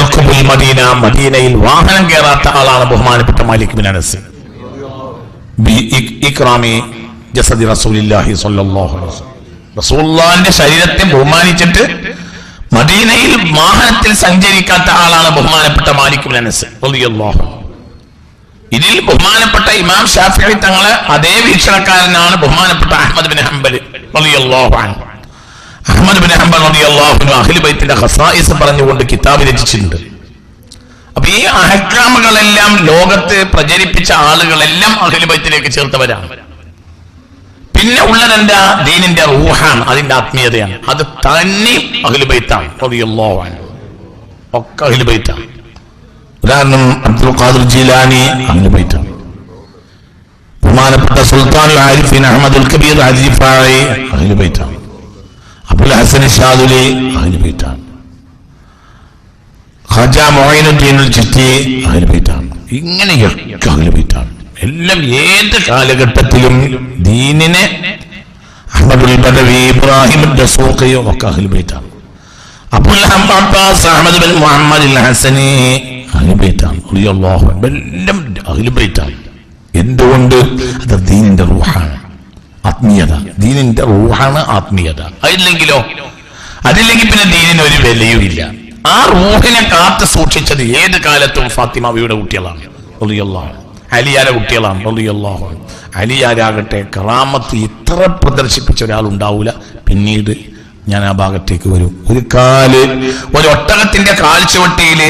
യർകുബുൽ Medina, മദീനയിൽ വാഹനം കയറാത്ത ആളാണ് ബഹുമാനപ്പെട്ട മാലിക് ബിൻ അനസ്. ഇക്റാമി ജസദി റസൂലില്ലാഹി സ്വല്ലല്ലാഹു അലൈഹി വസല്ലം, റസൂലുള്ളാഹിന്റെ ശരീരത്തെ ബഹുമാനിച്ചിട്ട് മദീനയിൽ വാഹനത്തിൽ സഞ്ചരിക്കാത്ത ആളാണ് ബഹുമാനപ്പെട്ട മാലിക് ബിൻ അനസ് റളിയല്ലാഹു അൻഹു. ഇതിൽ ബഹുമാനപ്പെട്ട ഇമാം ഷാഫിഈ തങ്ങളെ അതേ വീക്ഷണക്കാരനാണ് ബഹുമാനപ്പെട്ട അഹ്മദ് ബിൻ ഹംബൽ റളിയല്ലാഹു അൻഹു. അഹ്മദ് ബിൻ ഹംബൽ റളിയല്ലാഹു അൻഹു അഹ്ലു ബൈത്തിന്റെ ഖസായിസ് പറഞ്ഞുകൊണ്ട് കിതാബ് രചിച്ചിട്ടുണ്ട്. അപ്പൊ ഈ അഹ്കാമുകളെല്ലാം ലോകത്ത് പ്രചരിപ്പിച്ച ആളുകളെല്ലാം അഹ്ലു ബൈത്തിലേക്ക് ചേർത്തവരാണ്. പിന്നെ ഉള്ളതെന്താ? ദീനിന്റെ റൂഹാണ്, അതിന്റെ ആത്മീയതയാണ്. അത് തന്നെ അഹ്ലു ബൈത്താണ് റളിയല്ലാഹു അൻഹു, ഒക്കെ അഹ്ലു ബൈത്താണ്. ഉദാഹരണം അബ്ദുൽ ഖാദിർ ജീലാനി അഹ്ലു ബൈത്താണ്. ബഹുമാനപ്പെട്ട സുൽത്താനുൽ ആരിഫീൻ അഹ്മദുൽ കബീർ അരിഫായി അഹ്ലു ബൈത്താണ്. അബുൽ ഹസൻ ശാദുലി അഹ്ലു ബൈത്താണ്. ഖാജ മുഈനുദ്ദീൻ ചിശ്തി അഹ്ലു ബൈത്താണ്. ഇങ്ങനെയൊക്കെ അഹ്ലു ബൈത്താണ്. എല്ലാം ഏത് കാലഘട്ടത്തിലും ദീനിനെ അഹ്മദുൽ ബദവി, ഇബ്രാഹിം ദസൂഖി ഒക്കെ അഹ്ലു ബൈത്താണ്. Abul Abbas Ahmad bin Muhammad al Hasani അഹ്ലു ബൈത്താണ് റളിയല്ലാഹു അൻഹു. എല്ലാം അഹ്ലു ബൈത്താണ്. എന്തുകൊണ്ട്? അത് ദീനിന്റെ റൂഹാണ്, ആത്മീയത. ദീനിന്റെ റൂഹാണ് ആത്മീയത. അതില്ലെങ്കിൽ പിന്നെ ദീനിന് ഒരു വിലയും ഇല്ല. ആ റൂഹിനെ കാത്തു സൂക്ഷിച്ചത് ഏത് കാലത്തും ഫാത്തിമയുടെ കുട്ടികളാണ് റളിയല്ലാഹു അൻഹു, അലിയാരെ കുട്ടികളാണ് റളിയല്ലാഹു അൻഹു. അലിയാരാകട്ടെ കറാമത്ത് ഇത്ര പ്രദർശിപ്പിച്ച ഒരാളുണ്ടാവൂല. പിന്നീട് ഞാൻ ആ ഭാഗത്തേക്ക് വരും. ഒരു ഒട്ടകത്തിന്റെ കാൽച്ചുവട്ടിയില്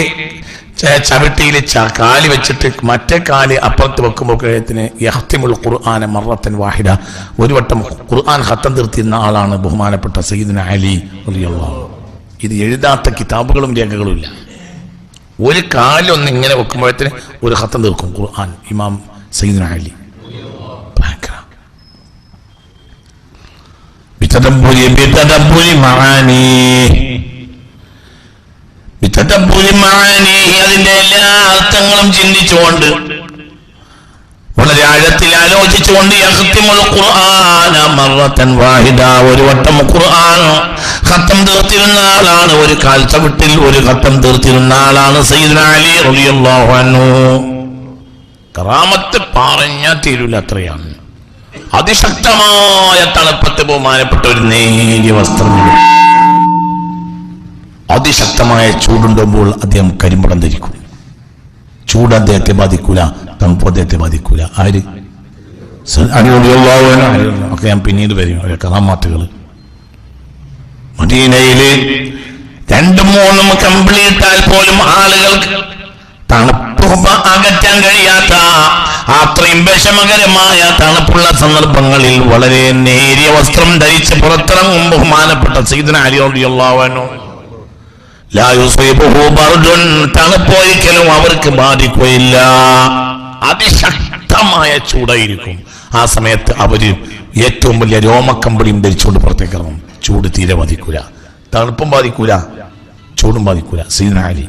ചവിട്ടിയിൽ കാല് വെച്ചിട്ട് മറ്റേ കാല് അപ്പുറത്ത് വെക്കുമ്പോഴത്തിന് യഹ്തിമുൽ ഖുർആന മറത്തൻ വാഹിദ, ഒരു വട്ടം ഖുർആൻ ഖത്തം തീർത്തിരുന്ന ആളാണ് ബഹുമാനപ്പെട്ട സയ്യിദുന അലി റളിയല്ലാഹു അൻഹു. ഇത് എഴുതാത്ത കിതാബുകളും രേഖകളും ഇല്ല. ഒരു കാലൊന്ന് ഇങ്ങനെ വെക്കുമ്പോഴത്തിന് ഒരു ഖത്തം തീർക്കും ഖുർആൻ ഇമാം സയ്യിദുന അലി. അതിന്റെ എല്ലാ അർത്ഥങ്ങളും ചിന്തിച്ചുകൊണ്ട് വളരെ ആഴത്തിൽ ആലോചിച്ചുകൊണ്ട് ഒരു വട്ടം ഖുർആൻ ഖത്തം തീർത്തിരുന്ന ആളാണ്. ഒരു കാൽ ചവിട്ടിൽ ഒരു ഖത്തം തീർത്തിരുന്ന ആളാണ് സയ്യിദുന അലി റളിയല്ലാഹു അൻഹു. കറാമത്ത് പറഞ്ഞാൽ തീരൂല, അത്രയാണ്. അതിശക്തമായ തണുപ്പത്ത് ബഹുമാനപ്പെട്ട ഒരു നേരിയ വസ്ത്രം, അതിശക്തമായ ചൂടുണ്ടുമ്പോൾ അദ്ദേഹം കരിമ്പടം ധരിക്കും. ചൂട് അദ്ദേഹത്തെ ബാധിക്കൂല, തണുപ്പ് അദ്ദേഹത്തെ ബാധിക്കൂല. ആര്? ഒക്കെ ഞാൻ പിന്നീട് വരും. കറാമാത്തുകൾ മദീനയില് 2-3 കമ്പിളിയിട്ടാൽ പോലും ആളുകൾക്ക് തണുപ്പ് അകറ്റാൻ കഴിയാത്ത അത്രയും വിഷമകരമായ തണുപ്പുള്ള സന്ദർഭങ്ങളിൽ വളരെ നേരിയ വസ്ത്രം ധരിച്ച് പുറത്തിറങ്ങും ബഹുമാനപ്പെട്ട സയ്യിദുന അലി റളിയല്ലാഹു അൻഹു. തണുപ്പൊരിക്കലും അവർക്ക് ബാധിക്കുകയില്ല. അതിശക്തമായ ചൂടായിരിക്കും. ആ സമയത്ത് അവര് ഏറ്റവും വലിയ രോമക്കമ്പിളിയും ധരിച്ചുകൊണ്ട് പുറത്തേക്ക് ഇറങ്ങും. ചൂട് തീരെ ബാധിക്കൂല, തണുപ്പും ബാധിക്കൂല, ചൂടും ബാധിക്കൂല. സയ്യിദുന അലി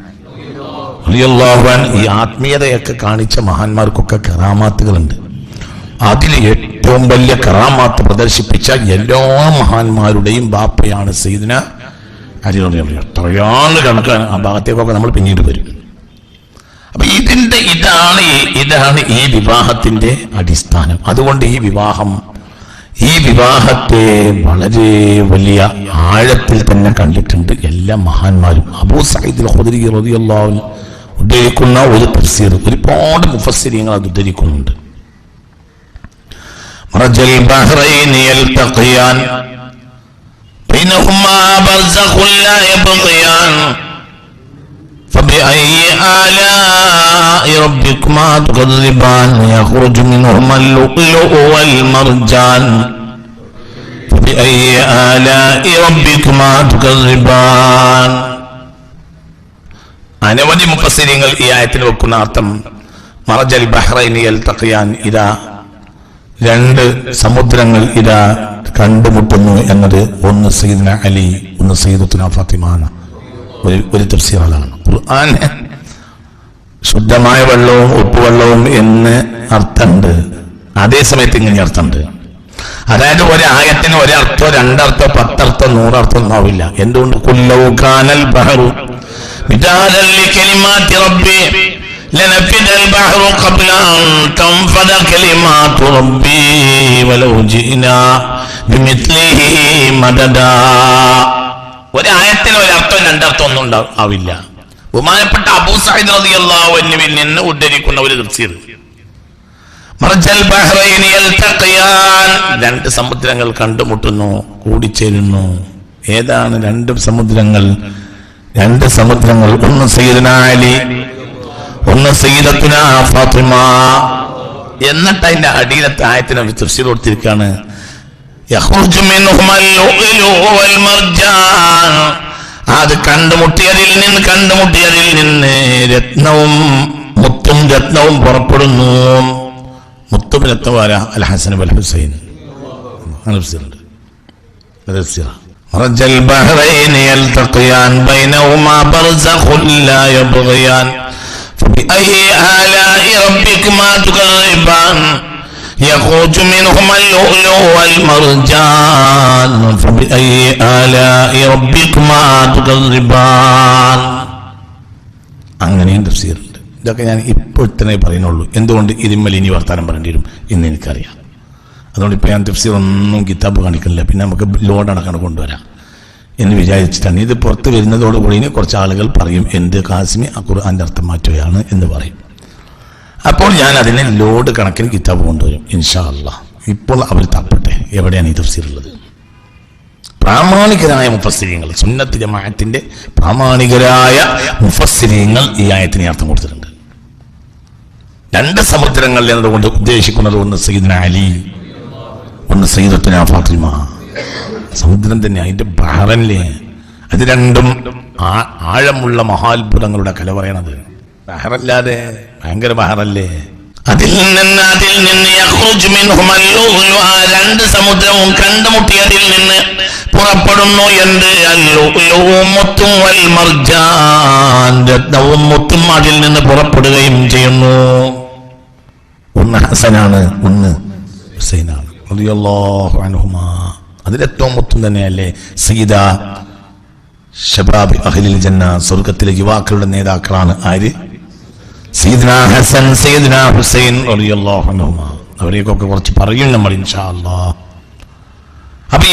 റളിയല്ലാഹു അൻഹു ഈ ആത്മീയതയൊക്കെ കാണിച്ച മഹാന്മാർക്കൊക്കെ കറാമാത്തുകളുണ്ട്. അതിൽ ഏറ്റവും വലിയ കറാമാത്ത് പ്രദർശിപ്പിച്ച എല്ലാ മഹാന്മാരുടെയും ബാപ്പയാണ് സയ്യിദുന അലി റളിയല്ലാഹു അൻഹു. എത്രയാണ് കണക്കാണ്. ആ ഭാഗത്തേക്കൊക്കെ നമ്മൾ പിന്നീട് വരും. അപ്പൊ ഇതാണ് ഈ വിവാഹത്തിന്റെ അടിസ്ഥാനം. അതുകൊണ്ട് ഈ വിവാഹത്തെ വളരെ വലിയ ആഴത്തിൽ തന്നെ കണ്ടിട്ടുണ്ട് എല്ലാ മഹാന്മാരും. അബൂ സഈദ് അൽ ഖുദരി റളിയല്ലാഹു അൻഹു ഉദ്ധരിക്കുന്ന ഒരു തഫ്സീർ, ഒരുപാട് മുഫസ്സിരീങ്ങൾ അത് ഉദ്ധരിക്കുന്നുണ്ട്. മറജൽ ബഹ്റൈനി യൽതഖിയാൻ ബൈനഹുമാ ബർസഖുൻ ലാ യബ്ഗിയാൻ فبأي آلاء ربكما تكذبان يخرج منهما اللؤلؤ والمرجان فبأي آلاء ربكما تكذبان. അനവധി മുഫസ്സിരീങ്ങൾ ഈ ആയത്തിൽ വെക്കുന്ന അർത്ഥം മറജൽ ബഹ്റൈനി യൽതഖിയാൻ, ഇതാ 2 സമുദ്രങ്ങൾ ഇതാ കണ്ടുമുട്ടുന്നു എന്നത് ഒന്ന് സയ്യിദുന അലി, ഒന്ന് സയ്യിദത്തുന ഫാത്തിമ. ഒരു തഫ്സീറാണ്. ഖുർആൻ ശുദ്ധമായ വെള്ളവും ഉപ്പുവെള്ളവും എന്ന് അർത്ഥമുണ്ട്, അതേസമയത്ത് ഇങ്ങനെ അർത്ഥമുണ്ട്. അതായത് ഒരായത്തിന് ഒരർത്ഥോ 2 അർത്ഥോ 10 അർത്ഥോ 100 അർത്ഥം ഒന്നും ആവില്ല. എന്തുകൊണ്ട്? കുല്ലൗ കാനൽ ബഹറു مدادا لكلمات ربي لنفد البحر قبل أن تنفد كلمات ربي ولو جئنا بمثله مددا. ഒരായത്തിന് ഒരർത്ഥം രണ്ടർത്ഥം ഒന്നും ആവില്ല. ബഹുമാനപ്പെട്ട അബൂ സഈദ് റളിയല്ലാഹു അൻഹുവിൽ നിന്ന് ഉദ്ധരിക്കുന്ന ഒരു തഫ്സീർ, മർജൽ ബഹ്റൈനി യൽതഖിയാൻ, രണ്ട് സമുദ്രങ്ങൾ കണ്ടുമുട്ടുന്നു, കൂടിച്ചേരുന്നു. ഏതാണ് രണ്ട് സമുദ്രങ്ങൾ? രണ്ട് സമുദ്രങ്ങൾ, ഒന്ന് സയ്യിദുനാ അലി, ഒന്ന് സയ്യിദത്തുനാ ഫാത്തിമ. എന്നിട്ട് അതിന്റെ അടിയിലത്തെ ആയത്തിന് ഒരു തഫ്സീർ കൊടുത്തിരിക്കുകയാണ്, യഖ്റുജു മിൻഹുമൽ ലുഅ്ലു വൽ മർജാൻ. അത് കണ്ടുമുട്ടിയതിൽ നിന്ന് രത്നവും മുത്തും രത്നവും പുറപ്പെടുന്നു. മുത്തും രത്നവാര അൽ ഹസൻ വൽ ഹുസൈൻ. മർജൽ ബഹ്റൈനി യൽതഖിയാൻ ബൈനഹുമാ ബർസഖുൻ ലാ യബ്ഗിയാൻ ഫബിഅയ്യി ആലാഇ റബ്ബികുമാ തുകദ്ദിബാൻ يخرج منهما اللؤلؤ والمرجان فبأي آلاء ربكما تكذبان. അങ്ങനെയും തഫ്സീറുണ്ട്. ഇതൊക്കെ ഞാൻ ഇപ്പോൾ തന്നെ പറയുന്നുള്ളൂ. എന്തുകൊണ്ട് ഇതിന്മേൽ ഇനി വർത്താനം പറയേണ്ടി വരും എന്ന് എനിക്കറിയാം. അതുകൊണ്ട് ഇപ്പോൾ ഞാൻ തഫ്സീർ ഒന്നും കിതാബ് കാണിക്കുന്നില്ല. പിന്നെ നമുക്ക് ലോഡ് അടക്കം കൊണ്ടുവരാം എന്ന് വിചാരിച്ചിട്ടാണ്. ഇത് പുറത്ത് വരുന്നതോടുകൂടി ഇനി കുറച്ച് ആളുകൾ പറയും എന്ത് ഖാസിമി ഖുർആന്റെ അർത്ഥം മാറ്റുകയാണ് എന്ന് പറയും. അപ്പോൾ ഞാൻ അതിനെ ലോഡ് കണക്കിന് കിതാബ് കൊണ്ടുവരും ഇൻഷാ അല്ലാഹ്. ഇപ്പോൾ അവർ തപ്പട്ടെ എവിടെയാണ് ഈ തഫ്സീർ ഉള്ളത്. പ്രാമാണികരായ മുഫസ്സിരീങ്ങൾ, സുന്നത്ത് ജമാഅത്തിന്റെ പ്രാമാണികരായ മുഫസ്സിരീങ്ങൾ ഈ ആയത്തിന് അർത്ഥം കൊടുത്തിട്ടുണ്ട്. രണ്ട് സമുദ്രങ്ങൾ എന്നതുകൊണ്ട് ഉദ്ദേശിക്കുന്നത് ഒന്ന് സയ്യിദുനാ അലി, ഒന്ന് സയ്യിദത്തുനാ ഫാത്തിമ. സമുദ്രം തന്നെ, അതിന്റെ ബഹറല്ലേ. അത് രണ്ടും ആഴമുള്ള മഹാത്ഭുതങ്ങളുടെ കല പറയണത്. ബഹറല്ലാതെ ഭയങ്കര ബഹറല്ലേ. അതിൽ നിന്ന് യഖ്റുജു മിൻഹുമൽ ലുഅ്ലു, ആ രണ്ട് സമുദ്രവും കണ്ടുമുട്ടിയതിൽ നിന്ന് പുറപ്പെടുന്നു എന്ത്? അൽ-ലുഅ്ലു മുത്തും വൽ മർജാൻ, രത്നവും മുത്തും അതിൽ നിന്ന് പുറപ്പെടുകയും ചെയ്യുന്നു. ഒന്ന് ഹസനാണ്, ഒന്ന് ഹുസൈനാണ് റളിയല്ലാഹു അൻഹുമാ. അതിൽ ഏറ്റവും മുത്തും തന്നെയല്ലേ സയ്യിദ ശബാബ് അഹ്ലിൽ ജന്ന, സ്വർഗ്ഗത്തിലെ യുവാക്കളുടെ നേതാക്കളാണ് ആര്? സയ്യിദ്നാ ഹസൻ, സയ്യിദ്നാ ഹുസൈൻ റളിയല്ലാഹു അൻഹുമാ. അവരെയൊക്കെ കുറച്ച് പറയും നമ്മൾ ഇൻഷാ അല്ലാഹ്. അപ്പൊ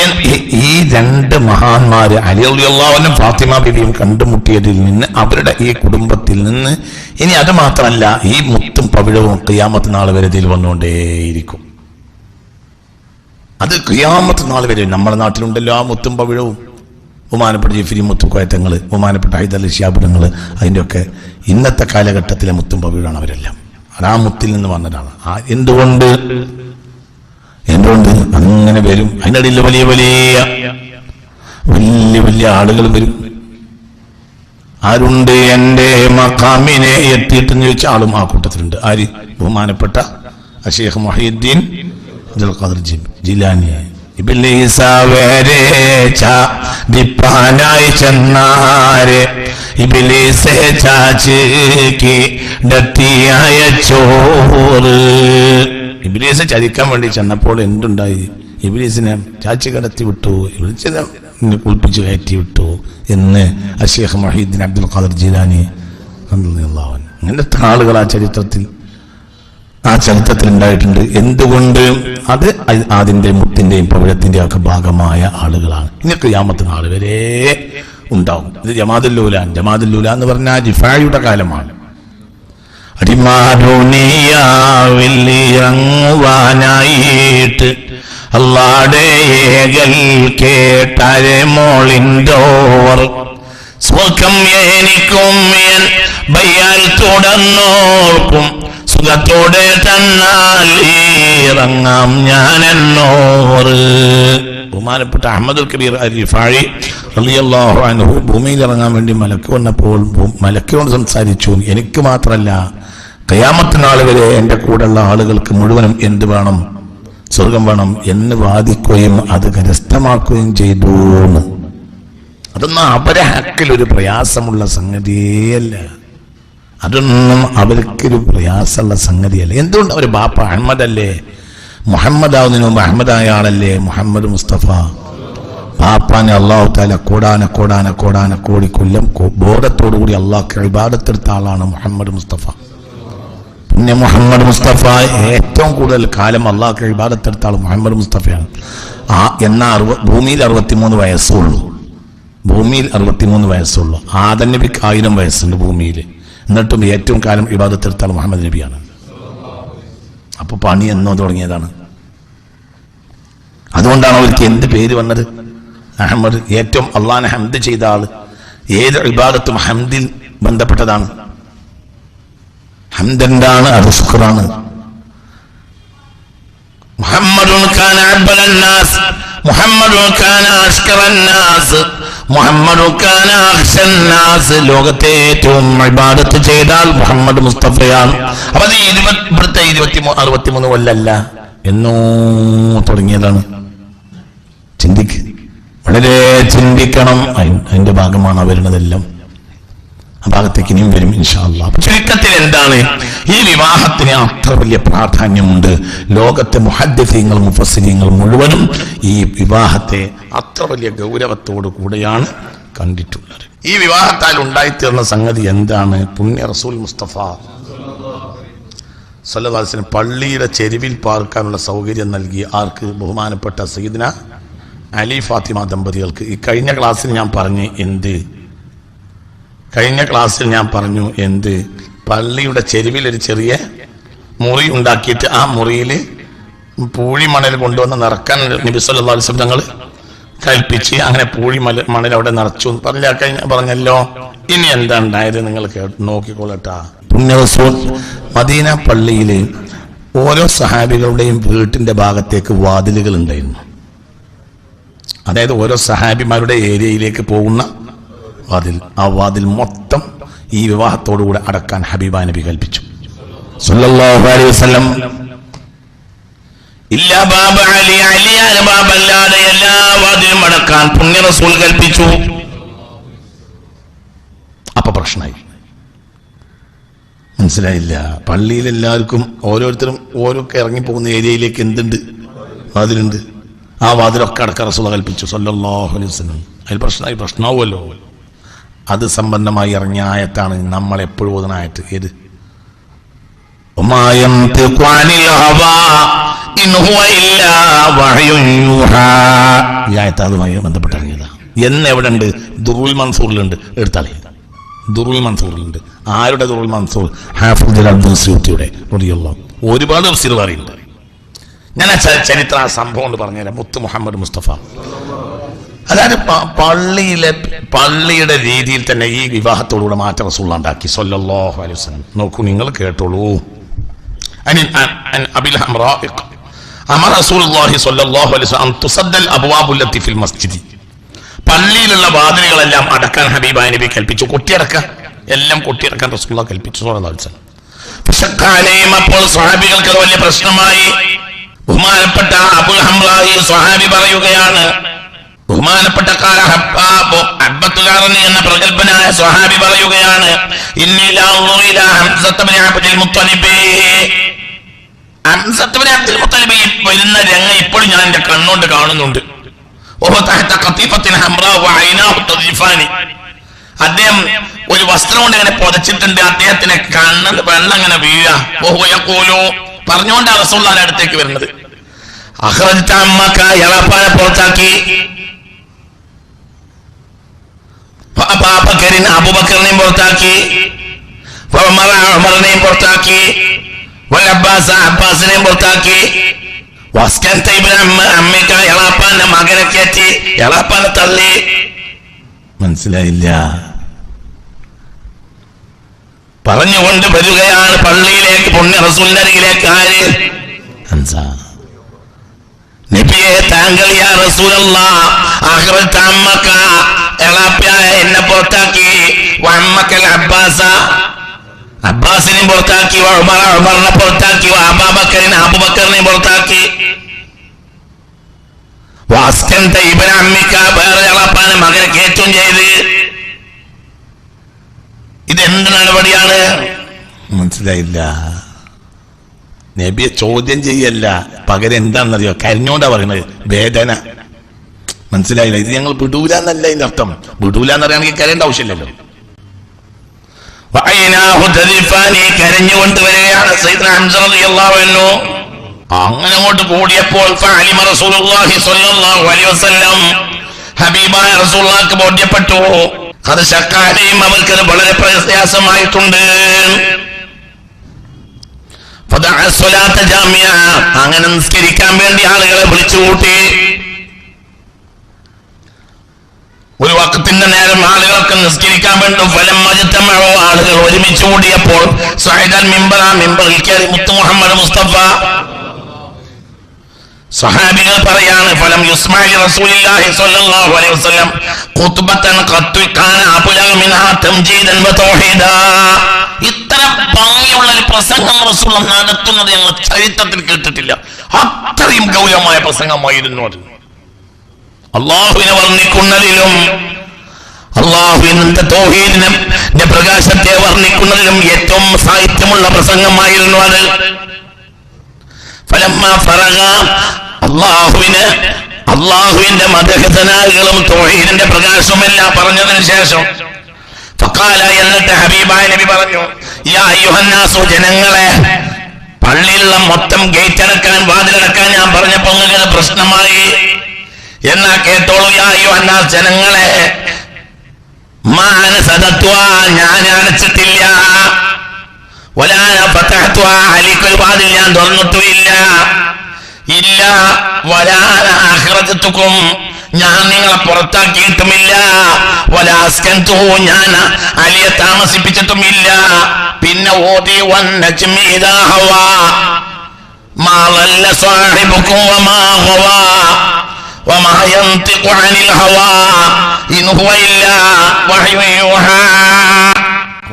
ഈ രണ്ട് മഹാന്മാര് അലി റളിയല്ലാഹു അൻഹു ഫാത്തിമ ബിബിയും കണ്ടുമുട്ടിയതിൽ നിന്ന്, അവരുടെ ഈ കുടുംബത്തിൽ നിന്ന്, ഇനി അത് മാത്രമല്ല ഈ മുത്തും പവിഴവും ഖിയാമത്ത് നാൾ വരെ ഇതിൽ വന്നുകൊണ്ടേയിരിക്കും. അത് ഖിയാമത്ത് നാൾ വരെ നമ്മുടെ നാട്ടിലുണ്ടല്ലോ ആ മുത്തും പവിഴവും. ബഹുമാനപ്പെട്ട ജിഫ്രി മുത്തുക്കോയത്തങ്ങൾ, ബഹുമാനപ്പെട്ട ഹൈദർ ശിഹാബുദങ്ങൾ, അതിൻ്റെയൊക്കെ ഇന്നത്തെ കാലഘട്ടത്തിലെ മുത്തും പവിഴാണ് അവരെല്ലാം. അത് ആ മുത്തിൽ നിന്ന് വന്നതാണ്. എന്തുകൊണ്ട് അങ്ങനെ വരും? അതിനിടയിൽ വലിയ വലിയ ആളുകൾ വരും. ആരുണ്ട് എൻ്റെ മഖാമിനെ എത്തിയിട്ടെന്ന് ചോദിച്ച ആളും ആ കൂട്ടത്തിലുണ്ട്. ആര്? ബഹുമാനപ്പെട്ട ശൈഖ് മുഹീദ്ദീൻ അബ്ദുൽ ഖാദിർ ജിലാനി. ഇബ്ലീസ വരെ ചാദിപ്പാനായി ചെന്നാരെ, ഇബ്ലീസെ ചാച്ചിക്ക് ഡത്തിയായ ചോറ്. ഇബ്ലീസ് ചതിക്കാൻ വേണ്ടി ചെന്നപ്പോൾ എന്തുണ്ടായി? ഇബ്ലീസിനെ ചാച്ചി കടത്തി വിട്ടു, ഇബ്ലീസിനെ കുളിപ്പിച്ച് കയറ്റി വിട്ടു എന്ന് ശൈഖ് മുഹീദ്ദീൻ അബ്ദുൽ ഖാദിർ ജിലാനി റളിയല്ലാഹു അൻഹു. അങ്ങനത്തെ ആളുകൾ ആ ചരിത്രത്തിൽ ഉണ്ടായിട്ടുണ്ട്. എന്തുകൊണ്ട്? അത് അതിന്റെ മുത്തിന്റെയും പവിഴത്തിന്റെയും ഒക്കെ ഭാഗമായ ആളുകളാണ്. ഇനി ഖിയാമത്ത് നാൾ വരെ ഉണ്ടാവും. ഇത് ജമാഅത്തുൽ ഊല എന്ന് പറഞ്ഞാൽ ജിഫായുടെ കാലമാണ്. അടിമാരുണിയാവില്ലിറങ്ങുവാനായിട്ട് അല്ലാടെ ഏകൽ കേട്ടാരെ മോളിൻഡോർ സ്വർഗം എനിക്കും ബയ്യാൽ തുടർന്നോർക്കും സുഖത്തോടെ തന്നാൽ ഇറങ്ങാം ഞാൻ എന്നോറ്. ബഹുമാനപ്പെട്ട അഹ്മദുൽ കബീർ അൽ-റിഫായി റളിയല്ലാഹു അൻഹു ഭൂമിയിൽ ഇറങ്ങാൻ വേണ്ടി മലക്ക് വന്നപ്പോൾ മലക്കിനോട് സംസാരിച്ചു, എനിക്ക് മാത്രമല്ല ഖിയാമത്ത് നാൾ വരെ എൻ്റെ കൂടെയുള്ള ആളുകൾക്ക് മുഴുവനും എന്ത് വേണം? സ്വർഗം വേണം എന്ന് വാദിക്കുകയും അത് കരസ്ഥമാക്കുകയും ചെയ്തു. അതൊന്നും അവരെ ഹക്കിലൊരു പ്രയാസമുള്ള സംഗതിയല്ല. അതൊന്നും അവർക്കൊരു പ്രയാസമുള്ള സംഗതിയല്ല. എന്തുകൊണ്ട്? അവർ ബാപ്പ അഹമ്മദ് അല്ലേ? മുഹമ്മദ് ആവുന്നതിന് മുമ്പ് അഹമ്മദായ ആളല്ലേ മുഹമ്മദ് മുസ്തഫ പാപ്പാനെ അള്ളാഹു തആല കോടാന കൊല്ലം ബോധത്തോടു കൂടി അള്ളാഹ്ക്ക് ഇബാദത്തെടുത്ത ആളാണ് മുഹമ്മദ് മുസ്തഫ. പിന്നെ മുഹമ്മദ് മുസ്തഫ ഏറ്റവും കൂടുതൽ കാലം അള്ളാഹ്ക്ക് ഇബാദത്തെടുത്ത ആൾ മുഹമ്മദ് മുസ്തഫയാണ്. എന്നാൽ ഭൂമിയിൽ 63 വയസ്സുള്ളൂ. ഭൂമിയിൽ 63 വയസ്സുള്ളൂ. ആദം നബിക്ക് 1000 വയസ്സുണ്ട് ഭൂമിയിൽ. എന്നിട്ടും ഏറ്റവും കാലം ഇബാദത്തെടുത്ത ആൾ മുഹമ്മദ് നബിയാണ്. അപ്പൊ പണി എന്നോ തുടങ്ങിയതാണ്. അതുകൊണ്ടാണ് അവർക്ക് എന്ത് പേര് വന്നത്? അഹമ്മദ്. ഏറ്റവും അള്ളാഹിനെ ഹംദ് ചെയ്ത ആള്. ഏത് ഇബാദത്തും ഹംദിൽ ബന്ധപ്പെട്ടതാണ്. ഹംദെന്താണ്? അത് ശുക്റാണ്. മുഹമ്മദുൻ കാന അബ്ബലൻ നാസ്, മുഹമ്മദുൻ കാന അഷ്കറൻ നാസ്, മുഹമ്മദുൻ കാന അഖ്ശൻ നാസ്. ലോകത്തെ ഏറ്റവും ഇബാദത്ത് ചെയ്താൽ മുഹമ്മദ് മുസ്തഫയാണ്. അപ്പൊ അത് ഇവിടുത്തെ 63 കൊല്ലല്ല, എന്നോ തുടങ്ങിയതാണ്. ചിന്തിക്ക്, വളരെ ചിന്തിക്കണം. അതിന്റെ ഭാഗമാണ് വരുന്നതെല്ലാം. ആ ഭാഗത്തേക്ക് ഇനിയും വരും ഇൻഷാ അല്ലാഹ്. ചുരുക്കത്തിൽ എന്താണ്, ഈ വിവാഹത്തിന് അത്ര വലിയ പ്രാധാന്യമുണ്ട്. ലോകത്തെ മുഹദ്ദിസീങ്ങൾ മുഫസ്സിരീങ്ങൾ മുഴുവനും ഈ വിവാഹത്തെ അത്ര വലിയ ഗൗരവത്തോടു കൂടെയാണ് കണ്ടിട്ടുള്ളത്. ഈ വിവാഹത്താൽ ഉണ്ടായിത്തീർന്ന സംഗതി എന്താണ്? പുണ്യ റസൂൽ മുസ്തഫ സല്ലല്ലാഹു അലൈഹി വസല്ലം പള്ളിയുടെ ചെരുവിൽ പാർക്കാനുള്ള സൗകര്യം നൽകി. ആർക്ക്? ബഹുമാനപ്പെട്ട സയ്യിദ്ന അലി ഫാത്തിമ ദമ്പതികൾക്ക്. ഈ കഴിഞ്ഞ ക്ലാസ്സിൽ ഞാൻ പറഞ്ഞു എന്ത് പള്ളിയുടെ ചെരുവിൽ ഒരു ചെറിയ മുറി ഉണ്ടാക്കിയിട്ട് ആ മുറിയിൽ പൂഴിമണൽ കൊണ്ടുവന്ന് നിറക്കാൻ നബി സല്ലല്ലാഹു അലൈഹി വസല്ലം ഞങ്ങൾ കൽപ്പിച്ച്. അങ്ങനെ മണൽ അവിടെ നിറച്ചു പറഞ്ഞല്ലോ. ഇനി എന്താ ഉണ്ടായത് നിങ്ങൾ നോക്കിക്കൊള്ളട്ടാ. പുണ്യ റസൂൽ മദീന പള്ളിയിൽ ഓരോ സഹാബികളുടെയും വീട്ടിന്റെ ഭാഗത്തേക്ക് വാതിലുകൾ ഉണ്ടായിരുന്നു. അതായത് ഓരോ സഹാബിമാരുടെ ഏരിയയിലേക്ക് പോകുന്ന വാതിൽ. ആ വാതിൽ മൊത്തം ഈ വിവാഹത്തോടുകൂടെ അടക്കാൻ ഹബീബ നബി കൽപ്പിച്ചു സല്ലല്ലാഹു അലൈഹി വസല്ലം. ഇല്ലാ ബാബ അലി, അലിയാന ബാബല്ലാതെ എല്ലാ വാതിലും അടക്കാൻ പുണ്യ റസൂൽ കൽപ്പിച്ചു. അപ്പൊ പ്രശ്നമായി. മനസ്സിലായില്ല? പള്ളിയിൽ എല്ലാവർക്കും ഓരോരുത്തരും ഓരോ ഇറങ്ങിപ്പോകുന്ന ഏരിയയിലേക്ക് എന്തുണ്ട്? വാതിലുണ്ട്. ആ വാതിലൊക്കെ അടക്കാൻ റസൂൽ കൽപ്പിച്ചു സല്ലല്ലാഹു അലൈഹി വസല്ലം. അതിൽ പ്രശ്നമാവുമല്ലോ. അത് സംബന്ധമായി ഇറങ്ങിയ ആയത്താണ് നമ്മൾ എപ്പോഴും ഓതുന്ന ആയത്ത്. ഏത്? ഈ ആയത്ത് അതുമായി ബന്ധപ്പെട്ട് ഇറങ്ങിയതാ. എന്ന് എവിടെ ഉണ്ട്? ദുറുൽ മൻസൂറിലുണ്ട്. എടുത്താളെ ദുറുൽ മൻസൂറിലുണ്ട്. ആരുടെ ദുറുൽ മൻസൂർ? ഹാഫിദ് അബ്ദുൽ സൂത്തിയുടെ. ഒരുപാട് തഫ്സീർ പറയുന്നുണ്ട്. ഞാൻ ആ ചരിത്ര സംഭവം കൊണ്ട് പറഞ്ഞുതരാം. മുത്ത് മുഹമ്മദ് മുസ്തഫ. അതായത് പള്ളിയുടെ രീതിയിൽ തന്നെ ഈ വിവാഹത്തോടുകൂടെ മാറ്റം റസൂൽ ഉണ്ടാക്കി സല്ലല്ലാഹു അലൈഹി വസല്ലം. നോക്കൂ, നിങ്ങൾ കേട്ടോളൂ. അബിൽ ഹംറാഇഖ് അമർ റസൂലുള്ളാഹി സ്വല്ലല്ലാഹു അലൈഹി വസല്ലം അൻ തുസദ്ദൽ അബ്വാബുൽ ലത്തി ഫിൽ മസ്ജിദി. പള്ളിയിലുള്ള വാതിലുകളെല്ലാം അടക്കാൻ ഹബീബായ നബി കൽപ്പിച്ചു. കൊട്ടിയടക്കാൻ, എല്ലാം കൊട്ടിയടക്കാൻ റസൂലുള്ളാഹി കൽപ്പിച്ചു സ്വല്ലല്ലാഹു അലൈഹി വസല്ലം. അപ്പോൾ സ്വഹാബികൾക്ക് അത് വലിയ പ്രശ്നമായി. ബഹുമാനപ്പെട്ട അബുൽ ഹംറാഇഖ് സ്വഹാബി പറയുകയാണ്, ബഹുമാനപ്പെട്ട എന്ന പ്രഗൽഭനായ സ്വഹാബി പറയുകയാണ്, വരുന്ന രംഗം ഇപ്പോഴും ഞാൻ എന്റെ കണ്ണുകൊണ്ട് കാണുന്നുണ്ട്. അദ്ദേഹം ഒരു വസ്ത്രം കൊണ്ട് ഇങ്ങനെ പൊതച്ചിട്ടുണ്ട്. അദ്ദേഹത്തിന് കണ്ണിന് വെള്ളം ഇങ്ങനെ വീഴാ. പറഞ്ഞുകൊണ്ടാണ് റസൂലുള്ളാഹിന്റെ അടുത്തേക്ക് വരുന്നത്. എളാപ്പാനെ പുറത്താക്കി, അബൂബക്കറിനെയും പുറത്താക്കി, ഉമറിനെയും പുറത്താക്കി, അബ്ബാസിനെയും പുറത്താക്കി. എളാപ്പാന്റെ മകനെ കയറ്റി, എളാപ്പാനെ തള്ളി. മനസ്സിലായില്ല? പറഞ്ഞുകൊണ്ട് വരികയാണ് പള്ളിയിലേക്ക്, പുണ്യ റസൂലിന്റെ അരികിലേക്ക്. ആര്? ഹംസ. നബിയെ, താങ്കൾ യാ റസൂലല്ലാഹ് അഖ്റജത അമ്മക, എളാപ്പയായ എന്നെ പുറത്താക്കി, വഅമ്മക്കൽ അബ്ബാസ, അബ്ബാസിനെ പുറത്താക്കി, ഉമറിനെ പുറത്താക്കി, അബൂബക്കറിനെ പുറത്താക്കി, വഅസ്കൻത ഇബ്ന അമ്മിക, വേറെ എളാപ്പാനെ മകനെ കയറ്റും ചെയ്ത്. ഇതെന്ത് നടപടിയാണ്? മനസ്സിലായില്ല? നബിയെ ചോദ്യം ചെയ്യല്ല, പകരം എന്താണെന്നറിയോ? കരഞ്ഞോണ്ടാ പറയുന്നത്. വേദന. മനസ്സിലായില്ല? ഇത് ഞങ്ങൾ വിടൂല എന്നല്ല ഇതിന്റെ അർത്ഥം. വിടൂല എന്നറിയാണെങ്കിൽ കരയേണ്ട ആവശ്യമില്ലല്ലോ. കരഞ്ഞുകൊണ്ട് വരികയാണ് സയ്യിദ്ന ഹംസ റളിയല്ലാഹു അൻഹു. അങ്ങനെ അങ്ങോട്ട് കൂടിയപ്പോൾ ഫഅലിമ റസൂലുള്ളാഹി സ്വല്ലല്ലാഹു അലൈഹി വസല്ലം, ഹബീബായ റസൂലുള്ളാഹിക്ക് ബോധ്യപ്പെട്ടു, അത് ശക്കാലയും അവർക്കത് വളരെ പ്രയാസമായിട്ടുണ്ട്. അങ്ങനെ നിസ്കരിക്കാൻ വേണ്ടി ആളുകളെ വിളിച്ചു കൂട്ടി. ഒരു വഖത്തിന്റെ നേരം ആളുകൾക്ക് നിസ്കരിക്കാൻ വേണ്ടി ഫലം മജ്തമഉ, ആളുകൾ ഒരുമിച്ച് കൂടിയപ്പോൾ സഅദൽ മിമ്പറിൽ കയറി മുത്തു മുഹമ്മദ് മുസ്തഫ. സഹാബികൾ പറയാണ്, ഫലം യുസ്മഅ റസൂലുള്ളാഹി സ്വല്ലല്ലാഹു അലൈഹി വസല്ലം ഖുത്ബതൻ ഖത്തു കാന അബ്ലഗ മിൻഹാ തംജീദൻ വ തൗഹീദാ. ഇത്ര ഭംഗിയുള്ള ഒരു പ്രസംഗം റസൂൽ നടത്തുന്നത് ഞങ്ങൾ ചരിത്രത്തിൽ കേട്ടിട്ടില്ല. അത്രയും ഗൗരവമായ പ്രസംഗമായിരുന്നു അത്. അള്ളാഹുവിനെ വർണ്ണിക്കുന്നതിലും അള്ളാഹുവിന്റെ തൗഹീദിന്റെ പ്രകാശത്തെ വർണ്ണിക്കുന്നതിലും ഏറ്റവും സാഹിത്യമുള്ള പ്രസംഗമായിരുന്നു അത്. ഫലമ്മ ഫറഗ, അള്ളാഹുവിന്റെ മദഹസനാകളും തൗഹീദിന്റെ പ്രകാശവുമെല്ലാം പറഞ്ഞതിന് ശേഷം ഫഖാല, എന്നിട്ട് ഹബീബായ നബി പറഞ്ഞു, യാ അയ്യുഹന്നാസു, ജനങ്ങളെ, പള്ളിയിലുള്ള മൊത്തം ഗേറ്റ് അടക്കാൻ, വാതിലടക്കാൻ ഞാൻ പറഞ്ഞപ്പോ നിങ്ങൾക്ക് പ്രശ്നമായി. എന്നാ കേട്ടോളൂ, യാ അയ്യുഹന്നാസ്, ജനങ്ങളെ, ഞാൻ അടച്ചിട്ടില്ല, അലിക്കൊരു വാതിൽ ഞാൻ തുറന്നിട്ടുമില്ല, ഇല്ല വലാഖിറജത്തുക്കും, ഞാൻ നിങ്ങളെ പുറത്താക്കിയിട്ടുമില്ല, വലാസ്കൻതുഹു, ഞാൻ അലിയെ താമസിപ്പിച്ചിട്ടുമില്ല. പിന്നെ ഓതി വന്നജ്മി ഇദാ ഹവാ മാ ളല്ല സാഹിബുക്കും വമാ ഗവാ വമാ യൻതിഖു അനിൽ ഹവാ ഇൻ ഹുവ ഇല്ലാ വഹ്യു യൂഹാ.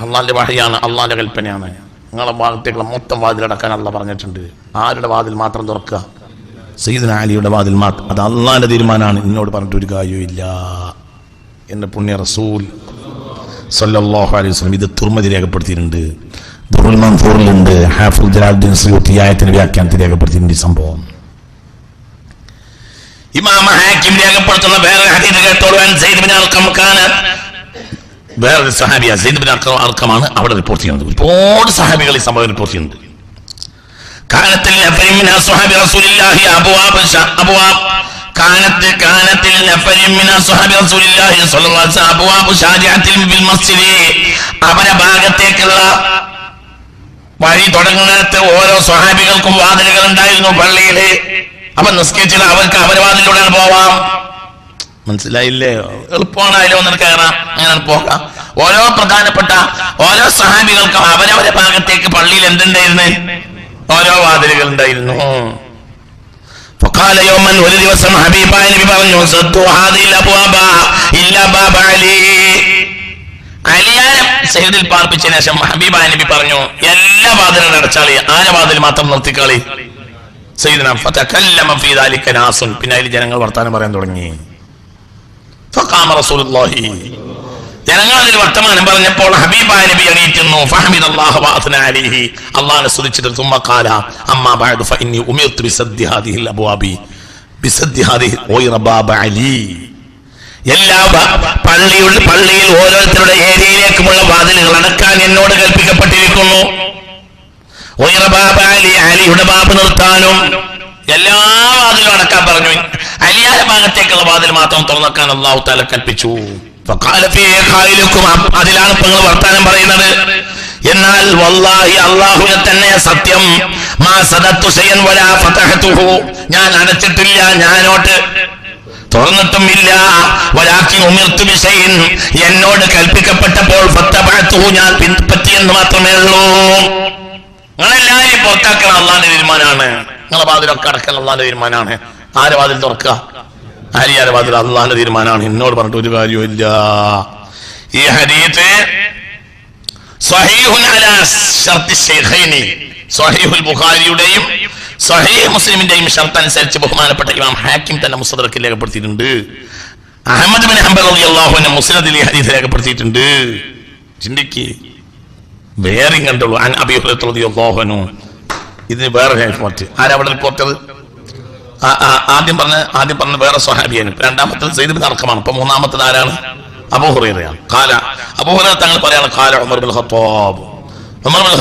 അല്ലാഹുവിന്റെ വഹയാണ്, അല്ലാഹുവിന്റെ കൽപ്പനയാണ്. നിങ്ങളെ ഭാഗത്തേക്കുള്ള മൊത്തം വാതിലടക്കാൻ അല്ലാഹ് പറഞ്ഞിട്ടുണ്ട്. ആരുടെ വാതിൽ മാത്രം തുറക്കുക? സയ്യിദ്ന അലിയുടെ വാതിൽ മാത്രം. അത് അള്ളാന്റെ തീരുമാനമാണ്, എന്നോട് പറഞ്ഞിട്ട് ഒരു കാര്യമില്ല എന്ന് പുണ്യ റസൂൽ സല്ലല്ലാഹു അലൈഹി വസല്ലം ഇത് തുർമദി രേഖപ്പെടുത്തിയിട്ടുണ്ട്. ദുറുൽ മൻസൂറിലുണ്ട്, ഹാഫിദ് ജലാലുദ്ദീൻ സുയൂത്തി ആയത്തിന്റെ വ്യാഖ്യാനത്തിൽ രേഖപ്പെടുത്തിയിട്ടുണ്ട് ഈ സംഭവം. ഇമാം ഹാക്കിം രേഖപ്പെടുത്തുന്ന വേറെ ഹദീസ് കേട്ടോളൂ. സയ്യിദ് ഇബ്നു അർഖം വേറൊരു സഹാബിയ സയ്യിദ് ഇബ്നു അർഖമാണ് അവിടെ റിപ്പോർട്ട് ചെയ്യുന്നത്. ഒരുപാട് സഹാബികൾ ഈ സംഭവം റിപ്പോർട്ട് ചെയ്യുന്നുണ്ട്. كانت لنفر من أصحاب رسول الله أبواب كانت لنفر من أصحاب رسول الله صلى الله عليه وسلم أبواب شاجعة بالمسجد. അവരെ ഭാഗത്തേക്കുള്ള വഴി തുടങ്ങുന്നിടത്ത് ഓരോ സ്വഹാബികൾക്കും വാതിലുകൾ ഉണ്ടായിരുന്നു പള്ളിയില്. അപ്പൊ നിസ്കരിച്ചിട്ട് അവർക്ക് അവരെ വാതിലൂടെ പോവാം. മനസ്സിലായില്ലേ? എളുപ്പമാണ്, അതിലൊന്നും കയറാം, അങ്ങനെ പോകാം. ഓരോ പ്രധാനപ്പെട്ട ഓരോ സ്വഹാബികൾക്കും അവരവരെ ഭാഗത്തേക്ക് പള്ളിയിൽ എന്തുണ്ടായിരുന്നു? ഓരോ വാതിലുകൾ ഉണ്ടായിരുന്നു. ഒരു ദിവസം ഹബീബായ നബി പറഞ്ഞു, അലിയാനെ സയ്യിദിൽ പാർപ്പിച്ചതിന് ശേഷം ഹബീബായ നബി പറഞ്ഞു, എല്ലാ വാതിലും അടച്ചാളി, ആരെ വാതിൽ മാത്രം നിർത്തിക്കളി. സയ്യിദ്ന ഫതകല്ലമ ഫീ ദാലിക നാസുൻ, പിന്നെ അതിൽ ജനങ്ങൾ വർത്താനം പറയാൻ തുടങ്ങി. ഫഖാമ റസൂലുള്ളാഹി, ജനങ്ങൾ അതിൽ വർത്തമാനം പറഞ്ഞപ്പോൾ ഹബീബായ നബി എണീറ്റുന്നു. ഫഹമിദല്ലാഹു വഅത്ന അലൈഹി, അല്ലാഹുവിനെ സ്തുതിച്ചിട്ട് തുമ്മ ഖാല അമ്മാ ബഅദു ഫഇന്നി ഉമിർതു ബിസദ്ദി ഹാദിഹിൽ അബ്വാബി ബിസദ്ദി ഹാദിഹി ഗൈറ ബാബ അലി. എല്ലാ പള്ളിയിൽ ഓരോരുത്തരുടെ ഏരിയയിലേക്കുമുള്ള വാതിലുകൾ അടക്കാൻ എന്നോട് കൽപ്പിക്കപ്പെട്ടിരിക്കുന്നു. ഗൈറ ബാബ അലി, അലിയുടെ ബാബ് നിർത്താനും എല്ലാ വാതിലും അടക്കാൻ പറഞ്ഞു. അലിയാന്റെ ഭാഗത്തേക്കുള്ള വാതിൽ മാത്രം തുറന്നക്കാൻ അല്ലാഹു തആല കൽപ്പിച്ചു. അതിലാണ് നിങ്ങൾ വർത്താനം പറയുന്നത്. എന്നാൽ വല്ലാഹി, അല്ലാഹുവിനെ തന്നെ സത്യം, ഞാൻ അടച്ചിട്ടില്ല, ഞാനോട്ട് തുറന്നിട്ടുമില്ല. എന്നോട് കൽപ്പിക്കപ്പെട്ടപ്പോൾ ഞാൻ പിൻപറ്റിയെന്ന് മാത്രമേ ഉള്ളൂ. നിങ്ങളെല്ലാവരും പുറത്താക്കണം, അള്ളാന്റെ തീരുമാനമാണ്. നിങ്ങളെ വാതിലൊക്കെ അടക്കാൻ അള്ളാന്റെ തീരുമാനമാണ്. ആരെ വാതിൽ തുറക്കുക? ആര്യാരെ വാതിൽ? അള്ളാന്റെ തീരുമാനമാണ്. എന്നോട് പറഞ്ഞിട്ട് ഒരു കാര്യമില്ല. ഈ ഹദീസ് സ്വഹീഹുൻ അലാ ശർത്തി ശൈഖൈനി, സ്വഹീഹുൽ ബുഖാരിയുടെയും സ്വഹീഹ് മുസ്ലിമിന്റെയും ഷർത്ത് അനുസരിച്ച് ബഹുമാനപ്പെട്ട ഇമാം ഹാക്കിം തന്നെ മുസ്തദറക്കിൽ രേഖപ്പെടുത്തിയിട്ടുണ്ട്. അഹ്മദ് ബിൻ ഹംബൽ റളിയല്ലാഹു അൻഹു മുസ്നദിൽ ഈ ഹദീസ് രേഖപ്പെടുത്തിയിട്ടുണ്ട്. ചിന്തിക്ക്, വേറെ കണ്ടോളൂ. അൻ അബീ ഹുറൈറ റളിയല്ലാഹു അൻഹു, ഇതിന് വേറെ റിപ്പോർട്ട്. ആരവിടെ റിപ്പോർട്ടർ? ആദ്യം പറഞ്ഞ വേറെ സ്വഹാബിയാണ്, രണ്ടാമത്തത് സയ്യിദ് ഇബ്നു അർഖമാണ്, ഇപ്പൊ മൂന്നാമത്തത് ആരാണ്? അബൂ ഹുറൈറയാണ്. അബൂ ഹുറൈറ തങ്ങൾ പറയാണ് ഖാല ഉമർ ഇബ്നുൽ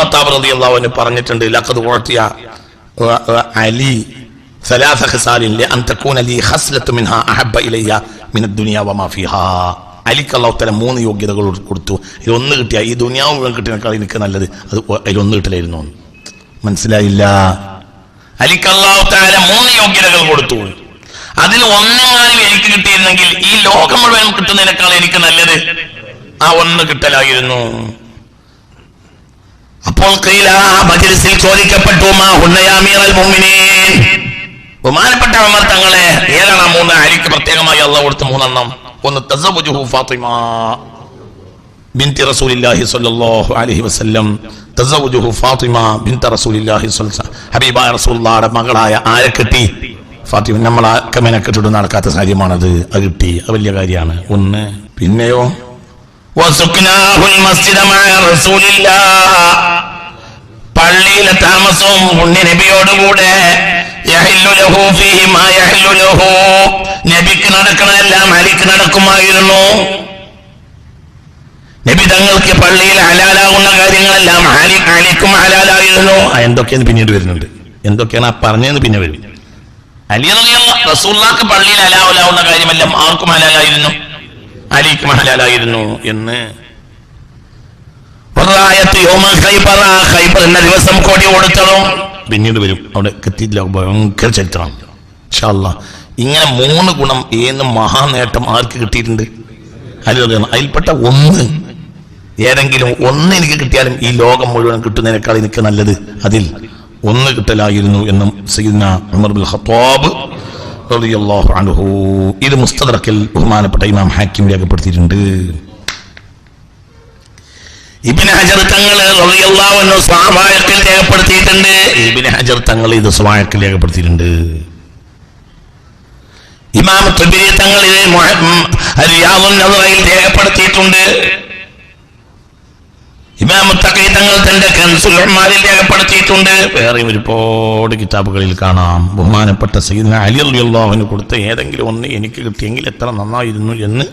ഖത്താബ് റളിയല്ലാഹു അൻഹു പറഞ്ഞിട്ടുണ്ട്, ലഖദ് ഉഅതിയ അലി ثلاث خصال لأن تكون لي خصلة منها أحب إلي من الدنيا وما فيها. അലിക്ക് അല്ലാഹു തആല 3 യോഗ്യതകൾ കൊടുത്തു. ഇതിലൊന്ന് കിട്ടിയ ഈ ദുനിയാവ് മുഴുവൻ കിട്ടിയതിനേക്കാൾ എനിക്ക് നല്ലത് അത് അതിലൊന്ന് കിട്ടലായിരുന്നു. മനസ്സിലായില്ല? അലിക്ക് അല്ലാഹു തആല 3 യോഗ്യതകൾ കൊടുത്തു. അതിൽ ഒന്നെങ്ങാനും എനിക്ക് കിട്ടിയിരുന്നെങ്കിൽ ഈ ലോകം മുഴുവൻ കിട്ടുന്നതിനേക്കാൾ എനിക്ക് നല്ലത് ആ ഒന്ന് കിട്ടലായിരുന്നു. അപ്പോൾ മജ്ലിസിൽ ചോദിക്കപ്പെട്ടു, മാ ഹുന്ന യാ അമീറൽ മുഅ്മിനീൻ, ബഹുമാനപ്പെട്ട ഉമർ തങ്ങളെ ഏതാണ് 3? അലിക്ക് പ്രത്യേകമായി അല്ലാഹു കൊടുത്ത 3 എണ്ണം. ഒന്ന് തസവ്വുജുഹു ഫാത്തിമ ബിൻതി റസൂലില്ലാഹി സ്വല്ലല്ലാഹു അലൈഹി വസല്ലം, തസവ്വുജുഹു ഫാത്തിമ ബിൻത റസൂലില്ലാഹി സ്വല്ലല്ലാഹു അലൈഹി വസല്ലം, ഹബീബായ റസൂലുള്ളാഹിയുടെ മകളായ ആരെ കെട്ടി? ഫാത്തിമ. നമ്മളൊക്കെ മെനക്കെട്ടിട്ട് നടക്കാത്ത കാര്യമാണത്, അത് കിട്ടി, അത് വലിയ കാര്യമാണ്. ഒന്ന്. പിന്നെയോ വസുക്നാഹുൽ മസ്ജിദ മഅ റസൂലില്ലാഹ്, പള്ളിയിലെ താമസവും പുണ്യ നബിയോടുകൂടെ, യഹില്ലു ലഹു ഫീഹി മാ യഹില്ലു ലഹു, നബിക്ക് നടക്കണമെല്ലാം അലിക്ക് നടക്കുമായിരുന്നു. നബി തങ്ങൾക്ക് പള്ളിയിൽ ഹലാലാകുന്ന കാര്യങ്ങളെല്ലാം അലിക്കും ഹലാലായിരുന്നു. എന്തൊക്കെയാണ് പിന്നീട് വരുന്നുണ്ട്, എന്തൊക്കെയാണ് ആ പറഞ്ഞതെന്ന് പിന്നെ വരും. അലി റസൂലുള്ളാഹിക്ക് പള്ളിയിൽ ഹലാലാവുന്ന കാര്യമെല്ലാം ആർക്കും ഹലാലായിരുന്നു, അലിക്കും ഹലാലായിരുന്നു എന്ന്. ഖൈബർ എന്ന ദിവസം കൊടി കൊടുത്തതും പിന്നീട് വരും. അവിടെ എത്തിയില്ല, ഭയങ്കര ചരിത്രമാണ് ഇൻഷാ അല്ലാഹ്. ഇങ്ങനെ 3 ഗുണം ഏന്ന് മഹാനേട്ടം ആർക്ക് കിട്ടിയിട്ടുണ്ട്? അലി. അതിൽപ്പെട്ട ഒന്ന്, ഏതെങ്കിലും ഒന്ന് എനിക്ക് കിട്ടിയാലും ഈ ലോകം മുഴുവൻ കിട്ടുന്നതിനേക്കാൾ എനിക്ക് നല്ലത് അതിൽ ഒന്ന് കിട്ടലായിരുന്നു എന്നും സയ്യിദ്ന ഉമർ ഇബ്നുൽ ഖത്താബ് റളിയല്ലാഹു അൻഹു ഇത് മുസ്തദ്റക്കിൽ ബഹുമാനപ്പെട്ട ഇമാം ഹാക്കിം രേഖപ്പെടുത്തിയിട്ടുണ്ട്. ഇബ്നു ഹജർ തങ്ങൾ റളിയല്ലാഹു അൻഹു സ്വഹാബത്തിൽ രേഖപ്പെടുത്തിയിട്ടുണ്ട്. ഇബ്നു ഹജർ തങ്ങൾ ഇത് സ്വഹാബത്തിൽ രേഖപ്പെടുത്തിയിട്ടുണ്ട്. ഇമാം തുബരി തങ്ങൾ ഇത് റിയാദുൻ നദറയിൽ രേഖപ്പെടുത്തിയിട്ടുണ്ട്. ഇമാം തഖി തങ്ങൾ തന്റെ കൻസുൽ ഉമ്മാലിൽ രേഖപ്പെടുത്തിയിട്ടുണ്ട്. വേറെ ഒരുപാട് കിതാബുകളിൽ കാണാം. ബഹുമാനപ്പെട്ട സയ്യിദ്ന അലി റളിയല്ലാഹു അൻഹു കൊടുത്ത ഏതെങ്കിലും ഒന്ന് എനിക്ക് കിട്ടിയെങ്കിൽ എത്ര നന്നായിരുന്നു എന്ന്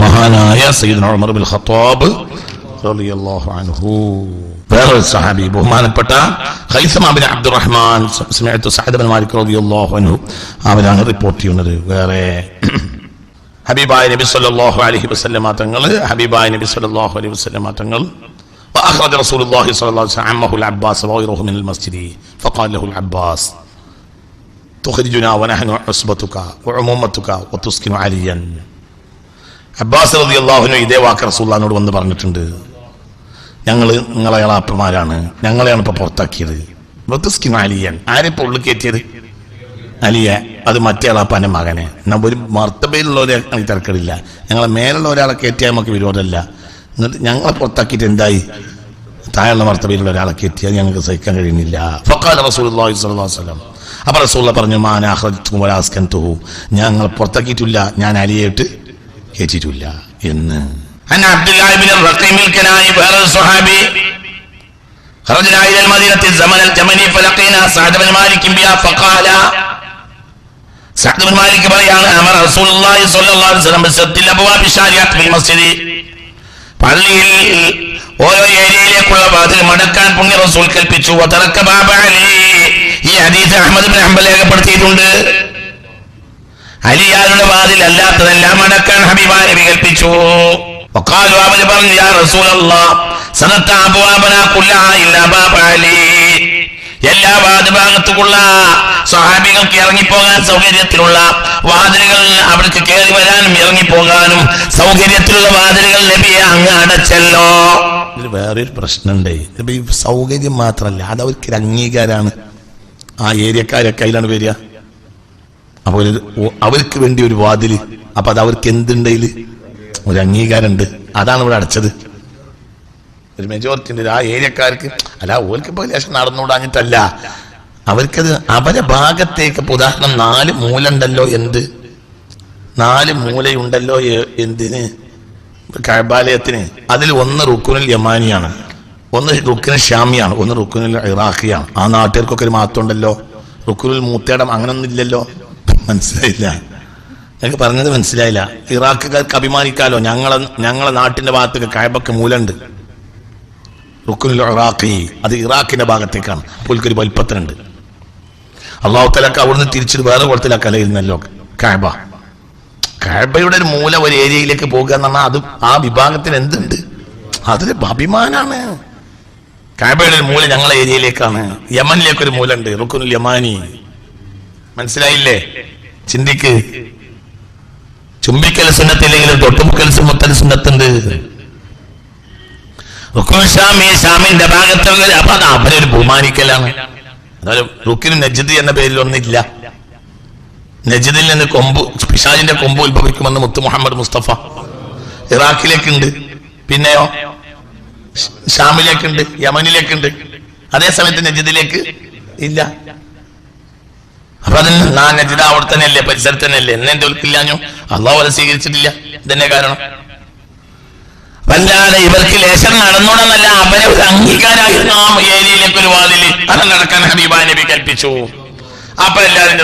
മഹാനായ സയ്യിദ്ന ഉമർ ഇബ്നുൽ ഖത്താബ് റളിയല്ലാഹു അൻഹു. വേറൊരു സഹാബി ബഹുമാനപ്പെട്ട ഖൈസമ ബിൻ അബ്ദുറഹ്മാൻ സമിഅതു സഅദ് ബിൻ മാലിക് റളിയല്ലാഹു അൻഹു അവരാണ് റിപ്പോർട്ട് ചെയ്യുന്നത്. വേറെ ഹബീബായ നബി സല്ലല്ലാഹു അലൈഹി വസല്ലമ തങ്ങൾ ഹബീബായ നബി സല്ലല്ലാഹു അലൈഹി വസല്ലമ തങ്ങൾ وأخرج رسول الله صلى الله عليه وسلم عمه العباس وغيره من المسجد فقال له العباس تخرجنا ونحن عصبتك وعمومتك وتسكن عليا. അബ്ബാസ് റളിയല്ലാഹു അൻഹു ഇതേ വാക്ക് റസൂലുള്ളാഹിനോട് വന്ന് പറഞ്ഞിട്ടുണ്ട്, ഞങ്ങൾ നിങ്ങളെ അപ്പന്മാരാണ്, ഞങ്ങളെയാണ് ഇപ്പൊ പുറത്താക്കിയത്. വതുസ്കിനു അലിയൻ, ആരെപ്പോ ഉള്ളിൽ കയറ്റിയത്? അലിയെ. അത് മറ്റേ അളാപ്പാന്റെ മകനെ. നമ്മൾ ഒരു മർത്തബയിലുള്ള തിരക്കടില്ല, ഞങ്ങളെ മേലുള്ള ഒരാളെ കയറ്റിയാൽ നമുക്ക് വിരോധമല്ല. എന്നിട്ട് ഞങ്ങളെ പുറത്താക്കിയിട്ട് എന്തായി? താഴെയുള്ള മർത്തബയിലുള്ള ഒരാളെ കയറ്റിയാൽ ഞങ്ങൾക്ക് സഹിക്കാൻ കഴിയുന്നില്ല. ഫഖാല റസൂലുള്ളാഹി സ്വല്ലല്ലാഹു അലൈഹി വസല്ലം, അപ്പോൾ റസൂലുള്ളാഹി പറഞ്ഞു, മാന അഖ്റജ്തുകും വലാ അസ്കൻതുഹു, ഞങ്ങളെ പുറത്താക്കിയിട്ടില്ല, ഞാൻ അലിയായിട്ട് കയറ്റിയിട്ടില്ല എന്ന്. അൻ അബ്ദുല്ലാഹി ഇബ്നു റഖീമിൽ കനായി വേറെ സ്വഹാബി ഖറജ്നാ ഇലൽ മദീനത്തി സമന അൽ ജമനി ഫലഖീനാ സഅദ് ബിൻ മാലിക് ബിഹാ ഫഖാല, സഅദ് ബിൻ മാലിക് പറയാണ്, അമർ റസൂലുള്ളാഹി സ്വല്ലല്ലാഹു അലൈഹി വസല്ലം ബിസദ്ദിൽ അബ്വാബി ശാരിഅത്ത് ഫിൽ മസ്ജിദ്, പള്ളിയിൽ ഓരോ ഏരിയയിലേക്കുള്ള വാതിൽ മടക്കാൻ പുണ്യ റസൂൽ കൽപ്പിച്ചു. വതറക ബാബ അലി, ഈ ഹദീസ് അഹ്മദ് ഇബ്നു ഹംബൽ രേഖപ്പെടുത്തിയിട്ടുണ്ട്. അലിയാരുടെ വാതിൽ അല്ലാത്തതെല്ലാം മടക്കാൻ ഹബീബായ നബി കൽപ്പിച്ചു. വഖാലു, അവർ പറഞ്ഞു, യാ റസൂലല്ലാഹ് സനത അബ്വാബനാ കുല്ലഹാ ഇല്ലാ ബാബ അലി, എല്ലാ വാതിഭാഗത്തുള്ള സ്വഹാബികൾക്ക് ഇറങ്ങിപ്പോകാൻ സൗകര്യത്തിലുള്ള വാതിലുകൾ, അവർക്ക് കയറി വരാനും ഇറങ്ങിപ്പോകാനും സൗകര്യത്തിലുള്ള വാതിലുകൾ നബിയെ അങ്ങ് അടച്ചല്ലോ. ഇതിൽ വേറൊരു പ്രശ്നമുണ്ട്. ഈ സൗകര്യം മാത്രമല്ല, അത് അവർക്കൊരു അംഗീകാരമാണ്. ആ ഏരിയക്കാരൊക്കെ അതിലാണ് വരിക. അപ്പോൾ അവർക്ക് വേണ്ടി ഒരു വാതില്, അപ്പൊ അത് അവർക്ക് എന്തുണ്ടെങ്കിൽ ഒരു അംഗീകാരമുണ്ട്. അതാണ് ഇവിടെ അടച്ചത്. ഒരു മെജോറിറ്റി ഉണ്ട് ആ ഏരിയക്കാർക്ക്. അല്ല, ഓർക്കിപ്പോ ലേശം നടന്നുകൂടാഞ്ഞിട്ടല്ല, അവർക്കത് അവരെ ഭാഗത്തേക്ക്. ഉദാഹരണം 4 മൂല ഉണ്ടല്ലോ, എന്ത് 4 മൂലയുണ്ടല്ലോ, എന്തിന്? കഅബാലയത്തിന്. അതിൽ ഒന്ന് റുക്കുനുൽ യമാനിയാണ്, ഒന്ന് റുക്കുനുൽ ഷാമിയാണ്, ഒന്ന് റുക്കുനുൽ ഇറാഖിയാണ്. ആ നാട്ടുകാർക്കൊക്കെ ഒരു മാറ്റം ഉണ്ടല്ലോ. റുക്കുനുൽ മൂത്തേടം അങ്ങനൊന്നും ഇല്ലല്ലോ. മനസ്സിലായില്ല, എനിക്ക് പറഞ്ഞത് മനസ്സിലായില്ല. ഇറാഖുകാർക്ക് അഭിമാനിക്കാലോ, ഞങ്ങളെ നാട്ടിന്റെ ഭാഗത്തേക്ക് കഅബക്ക് മൂലണ്ട്, റുക്നുൽ ഇറാഖി, അത് ഇറാഖിന്റെ ഭാഗത്തേക്കാണ്. പുൽക്കൊരു വലിപ്പത്തിനുണ്ട്. അള്ളാഹു തആലക്ക് അവിടുന്ന് തിരിച്ചിട്ട് വേറെ കുളത്തിലാക്കലായിരുന്നല്ലോ കഅബ. കഅബയുടെ ഒരു മൂല ഒരു ഏരിയയിലേക്ക് പോകുക എന്ന് പറഞ്ഞാൽ അത് ആ വിഭാഗത്തിന് എന്തുണ്ട്, അതൊരു അഭിമാനാണ്. കഅബയുടെ ഒരു മൂല ഞങ്ങളെ ഏരിയയിലേക്കാണ്. യമനിലേക്കൊരു മൂല ഉണ്ട്, റുക്നുൽ യമാനി. മനസ്സിലായില്ലേ? ചിന്തിക്ക്. ചുംബിക്കൽ സുന്നത്തില്ലെങ്കിലും തൊട്ടുമുക്കൽ മുത്തൽ സുന്നത്തുണ്ട്. റുക്നുൽ ഷാമി, ഷാമിന്റെ ഭാഗത്ത്. അപ്പൊ അത് അവരൊരു ബഹുമാനിക്കലാണ്. അതായത് റുക്കിന് നജ്ദ് എന്ന പേരിൽ ഒന്നില്ല. നജ്ദിൽ നിന്ന് പിശാചിന്റെ കൊമ്പ് ഉത്ഭവിക്കുമെന്ന് മുത്ത് മുഹമ്മദ് മുസ്തഫ. ഇറാഖിലേക്കുണ്ട്, പിന്നെയോ ഷാമിലേക്കുണ്ട്, യമനിലേക്കുണ്ട്. അതേസമയത്ത് നജ്ദിലേക്ക് ഇല്ല. അപ്പൊ അതിന് നജ്ദ് അവിടെ തന്നെയല്ലേ, പരിസരത്ത് തന്നെയല്ലേ. എന്നെ തോൽക്കില്ലാഞ്ഞു, അള്ളാഹു അത് സ്വീകരിച്ചിട്ടില്ല. ഇതന്നെ കാരണം. വല്ലാതെ ഇവർക്ക് ലേശം നടന്നോണമെന്നല്ല, അവരെ ഒരു അംഗീകാരമായിരുന്നു ആ ഏരിയയിലേക്ക് ഒരു വാതില് അത് നടക്കാൻ ഹബീബായ നബി കൽപ്പിച്ചു. അപ്പൊ എല്ലാവരും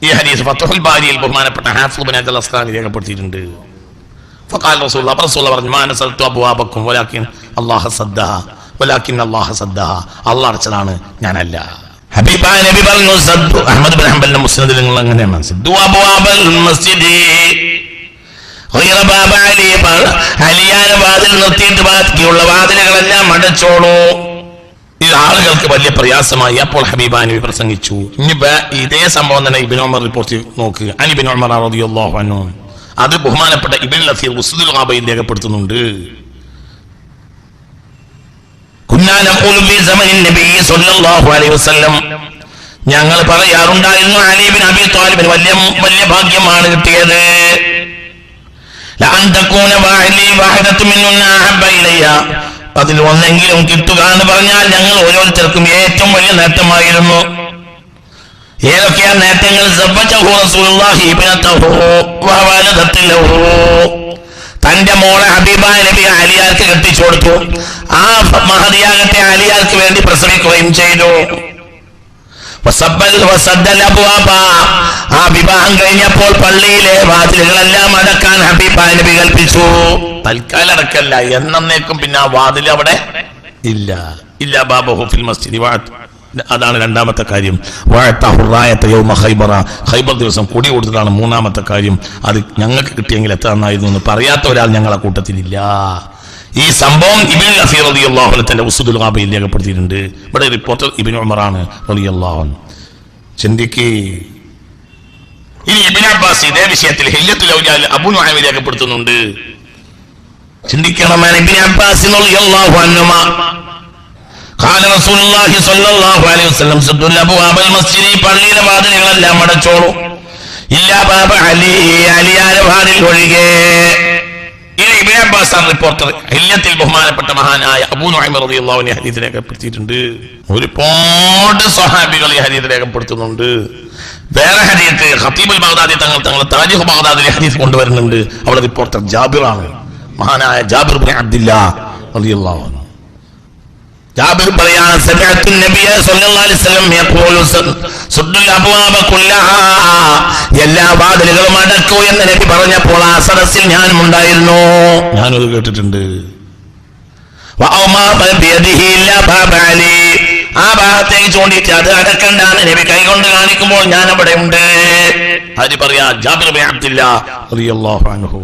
ഈ ഹദീസ് ഫത്ഹുൽ ബാരിയിൽ ബഹുമാനപ്പെട്ട ഹാഫിദ് ഇബ്നു ഹജർ അസ്ഖലാനി രേഖപ്പെടുത്തിയിട്ടുണ്ട്. ഫഖാല റസൂലുള്ളാഹി പറഞ്ഞു, മാ നസൽതു അബ്വാബക്കും വലാകിൻ അല്ലാഹു സദ്ദഹ, വലാകിൻ അല്ലാഹു സദ്ദഹ, അല്ലാഹു അടച്ചതാണ്, ഞാനല്ല. ഹബീബായ നബി പറഞ്ഞു, സദ്ദു അഹ്മദ് ഇബ്നു ഹംബലിന്റെ മുസ്നദിൽ നിങ്ങൾ അങ്ങനെയാണ്, സദ്ദു അബ്വാബൽ മസ്ജിദി ഗൈറ ബാബ അലി, അലിയാന്റെ വാതിൽ നിർത്തിയിട്ട് ബാക്കിയുള്ള വാതിലുകളെല്ലാം അടച്ചോളൂ. ഇത് ആളുകൾക്ക് വലിയ പ്രയാസമായി. അപ്പോൾ ഹബീബായ നബി പ്രസംഗിച്ചു. ഇനി ഇതേ സംഭവം തന്നെ ഇബ്നു ഉമർ റിപ്പോർട്ട് നോക്കുക. അനി ഇബ്നു ഉമർ റളിയല്ലാഹു അൻഹു, അത് ബഹുമാനപ്പെട്ട ഇബ്നുൽ അസീർ ഉസ്ദുൽ ഖാബയിൽ രേഖപ്പെടുത്തുന്നുണ്ട്. ഞങ്ങൾ പറയാറുണ്ടായിരുന്നു, അലി ഇബ്നു അബീ ത്വാലിബിന് വലിയ ഭാഗ്യമാണ് കിട്ടിയത്. അതിൽ ഒന്നെങ്കിലും കിട്ടുക എന്ന് പറഞ്ഞാൽ ഞങ്ങൾ ഓരോരുത്തർക്കും ഏറ്റവും വലിയ നേട്ടമായിരുന്നു. ഏതൊക്കെയാ നേട്ടങ്ങൾ? തന്റെ മോളെ ഹബീബായ നബി അലിയാർക്ക് കെട്ടിച്ചു കൊടുത്തു. ആ മഹദിയാകത്തെ അലിയാർക്ക് വേണ്ടി പ്രസവിക്കുകയും ചെയ്തു. ആ വിവാഹം കഴിഞ്ഞപ്പോൾ പള്ളിയിലെ വാതിലുകളെല്ലാം അടക്കാൻ ഹബീബായ നബി കൽപ്പിച്ചു. തൽക്കാലം അടക്കല്ല, എന്നേക്കും പിന്നെ ആ വാതിൽ അവിടെ ഇല്ല. ഇല്ല ബാബഹു ഫിൽ മസ്ജിദി. അതാണ് രണ്ടാമത്തെ കാര്യം. ഖൈബർ ദിവസം കൊടി കൊടുത്തതാണ് മൂന്നാമത്തെ കാര്യം. അത് ഞങ്ങൾക്ക് കിട്ടിയെങ്കിൽ എത്ര നന്നായിരുന്നു എന്ന് പറയാത്ത ഒരാൾ ഞങ്ങളെ കൂട്ടത്തിലില്ല. ഈ സംഭവം ഇബ്നുൽ അസീർ റളിയല്ലാഹു അൻഹു തന്റെ ഉസ്ദുൽ ഖാബയിൽ രേഖപ്പെടുത്തിയിട്ടുണ്ട്. ഇവിടെ റിപ്പോർട്ടർ ഇബ്നു ഉമറാണ് റളിയല്ലാഹു അൻഹു. ചിന്തിക്ക്. ഇനി ഇബ്നു അബ്ബാസ് ഇതേ വിഷയത്തിൽ ഹില്യത്തുൽ ഔലിയാൽ അബൂ നുഐം രേഖപ്പെടുത്തുന്നുണ്ട്. ചിന്തിക്കണം. ഇബ്നു അബ്ബാസ് റളിയല്ലാഹു അൻഹുമാ ഖാല റസൂലുള്ളാഹി സ്വല്ലല്ലാഹു അലൈഹി വസല്ലം സദ്ദുൽ അബ്വാബൽ മസ്ജിദി, പള്ളിയിലെ വാതിലുകളെല്ലാം അടച്ചോളൂ. ഇല്ലാ ബാബ അലി, അലിയാരെ വാതിൽ ഒഴികെ. ഇനി ഇബ്നു അബ്ബാസ് റിപ്പോർട്ടർ ഹില്യത്തിൽ ബഹുമാനപ്പെട്ട മഹാനായ അബൂ നുഐം റളിയല്ലാഹു അൻഹു ഹദീസ് രേഖപ്പെടുത്തിയിട്ടുണ്ട്. ഒരുപാട് സ്വഹാബികൾ ഈ ഹദീസ് രേഖപ്പെടുത്തുന്നുണ്ട്. വേറെ ഹദീസ് ഖതീബുൽ ബഗ്ദാദി തങ്ങൾ താരിഖ് ബഗ്ദാദിലെ ഹദീസ് കൊണ്ടുവരുന്നുണ്ട്. അവിടെ റിപ്പോർട്ടർ ജാബിറാണ്, മഹാനായ ജാബിർ ഇബ്നു അബ്ദുല്ലാഹ് റളിയല്ലാഹു അൻഹു. ജാബിർ പറയാണ്, സമിഅതു നബിയ സ്വല്ലല്ലാഹു അലൈഹി വസല്ലം യഖൂലു സുദ്ദുൽ അബ്വാബ കുല്ലഹാ, എല്ലാ വാതിലുകളും അടക്കൂ എന്ന് നബി പറഞ്ഞപ്പോൾ ആ സദസ്സിൽ ഞാനും ഉണ്ടായിരുന്നു. ഞാനത് കേട്ടിട്ടുണ്ട്. വഅമാ ബിയദിഹി ഇല്ലാ ബാബ അലി, ആ ഭാഗത്തേക്ക് ചൂണ്ടിയിട്ട് അത് അടക്കണ്ടാന്ന് നബി കൈകൊണ്ട് കാണിക്കുമ്പോൾ ഞാൻ അവിടെ ഉണ്ട്. അത് പറയാ ജാബിർ ഇബ്നു അബ്ദുല്ലാഹ് റളിയല്ലാഹു അൻഹു.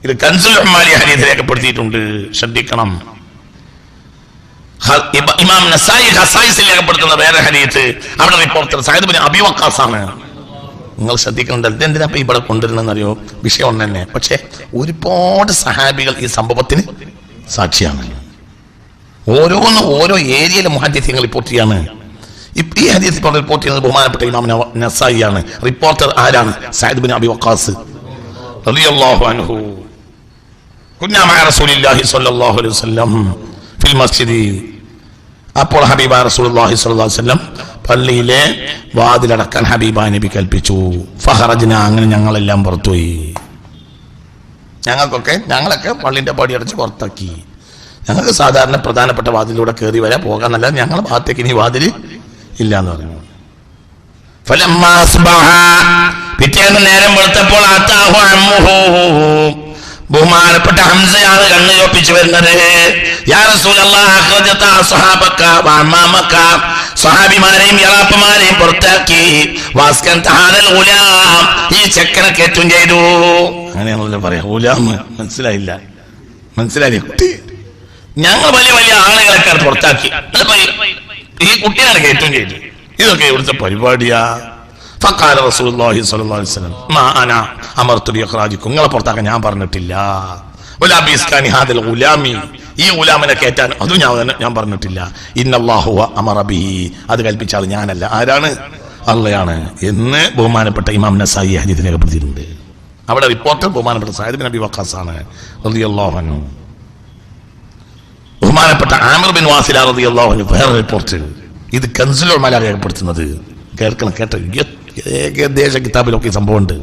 ഇത് കൻസുൽ ഉമ്മാലി ഹദീസ് രേഖപ്പെടുത്തിയിട്ടുണ്ട്. ശ്രദ്ധിക്കണം. ഇമാം നസായി ഖസായിസിൽ രേഖപ്പെടുത്തുന്ന വേറെ ഹദീസ്, അവിടെ റിപ്പോർട്ടർ സഅദ് ഇബ്നു അബീ വഖാസ് ആണ്. നിങ്ങൾ ശ്രദ്ധിക്കേണ്ടത് എന്തിനാ ഇവിടെ കൊണ്ടുവരണമെന്നറിയോ? വിഷയം ഒന്ന് തന്നെ. പക്ഷെ ഒരുപാട് സഹാബികൾ ഈ സംഭവത്തിന് സാക്ഷിയാണ്. ഓരോന്നും ഓരോ ഏരിയയിലെ മുഹദ്ദിസീങ്ങൾ റിപ്പോർട്ട് ചെയ്യാണ്. ഈ ഹദീസ് ഇപ്പോൾ റിപ്പോർട്ട് ചെയ്യുന്നത് ബഹുമാനപ്പെട്ട ഇമാം നസായി ആണ്. റിപ്പോർട്ടർ ആരാണ്? സഅദ് ഇബ്നു അബീ വഖാസ് റളിയല്ലാഹു അൻഹു. കുന്നാ മഅ റസൂലില്ലാഹി സ്വല്ലല്ലാഹു അലൈഹി വസല്ലം ഫിൽ മസ്ജിദി. അപ്പോൾ ഹബീബായ റസൂലുള്ളാഹി സ്വല്ലല്ലാഹു അലൈഹി വസല്ലം പള്ളിയിലെ വാതിലടക്കാൻ ഹബീബായ നബി കൽപ്പിച്ചു. ഫഖറജ്ന, അങ്ങനെ ഞങ്ങളെല്ലാം പുറത്തുപോയി. ഞങ്ങളൊക്കെ പള്ളിന്റെ പടി അടച്ച് പുറത്താക്കി. ഞങ്ങൾക്ക് സാധാരണ പ്രധാനപ്പെട്ട വാതിലൂടെ കയറി വരാൻ പോകാന്നല്ലാതെ ഞങ്ങളുടെ ഭാഗത്തേക്ക് ഇനി വാതിൽ ഇല്ല എന്ന് പറഞ്ഞു. പിറ്റേന്ന് നേരം വെളുത്തപ്പോൾ ബഹുമാനപ്പെട്ട ഹംസയാണ് കണ്ണ് ചോപ്പിച്ചു വരുന്നത്. യാ റസൂലല്ലാഹ് അഖ്റജത സ്വഹാബക വഅമ്മാമക, സ്വഹാബിമാരെയും യറാപ്പമാരെയും പുറത്താക്കി, വാസ്കൻത ഹാദൽ ഗുലാം, ഈ ചെക്കനെ കയറ്റും ചെയ്തു. അങ്ങനെയാണല്ലോ പറയാ. ഗുലാം മനസ്സിലായില്ല, കുട്ടി. ഞങ്ങൾ വലിയ വലിയ ആളുകളൊക്കെ പുറത്താക്കി, ഈ കുട്ടിയാണ് കയറ്റും ചെയ്തു. ഇതൊക്കെ ഇവിടുത്തെ പരിപാടിയാ. ഫഖാല റസൂലുള്ളാഹി സ്വല്ലല്ലാഹു അലൈഹി വസല്ലം മാ അന അമർതു ബിഇഖ്റാജികും, നിങ്ങളെ പുറത്താക്കാൻ ഞാൻ പറഞ്ഞിട്ടില്ല. വലാ ബിസ്കാനി ഹാദൽ ഗുലാമി, ഈ ഗുലാമിനെ കയറ്റാൻ അതും ഞാൻ പറഞ്ഞിട്ടില്ല. ഇന്നല്ലാഹു അമറ ബിഹി, അത് കൽപ്പിച്ച ആൾ ഞാനല്ല. ആരാണ്? അള്ളയാണ് എന്ന് ബഹുമാനപ്പെട്ട ഇമാം നസായി ഹദീസിൽ രേഖപ്പെടുത്തിയിട്ടുണ്ട്. അവിടെ റിപ്പോർട്ടർ ബഹുമാനപ്പെട്ട സഅദ് ബിൻ അബി വഖാസ് ആണ് റളിയല്ലാഹു അൻഹു. ബഹുമാനപ്പെട്ട ആമിർ ബിൻ വാസില റളിയല്ലാഹു അൻഹു വേറെ റിപ്പോർട്ട്. ഇത് കൻസുൽ ഉമല രേഖപ്പെടുത്തുന്നത്. കേൾക്കണം, കേട്ട ഏകദേശ കിതാബിലൊക്കെ സംഭവം ഉണ്ട്.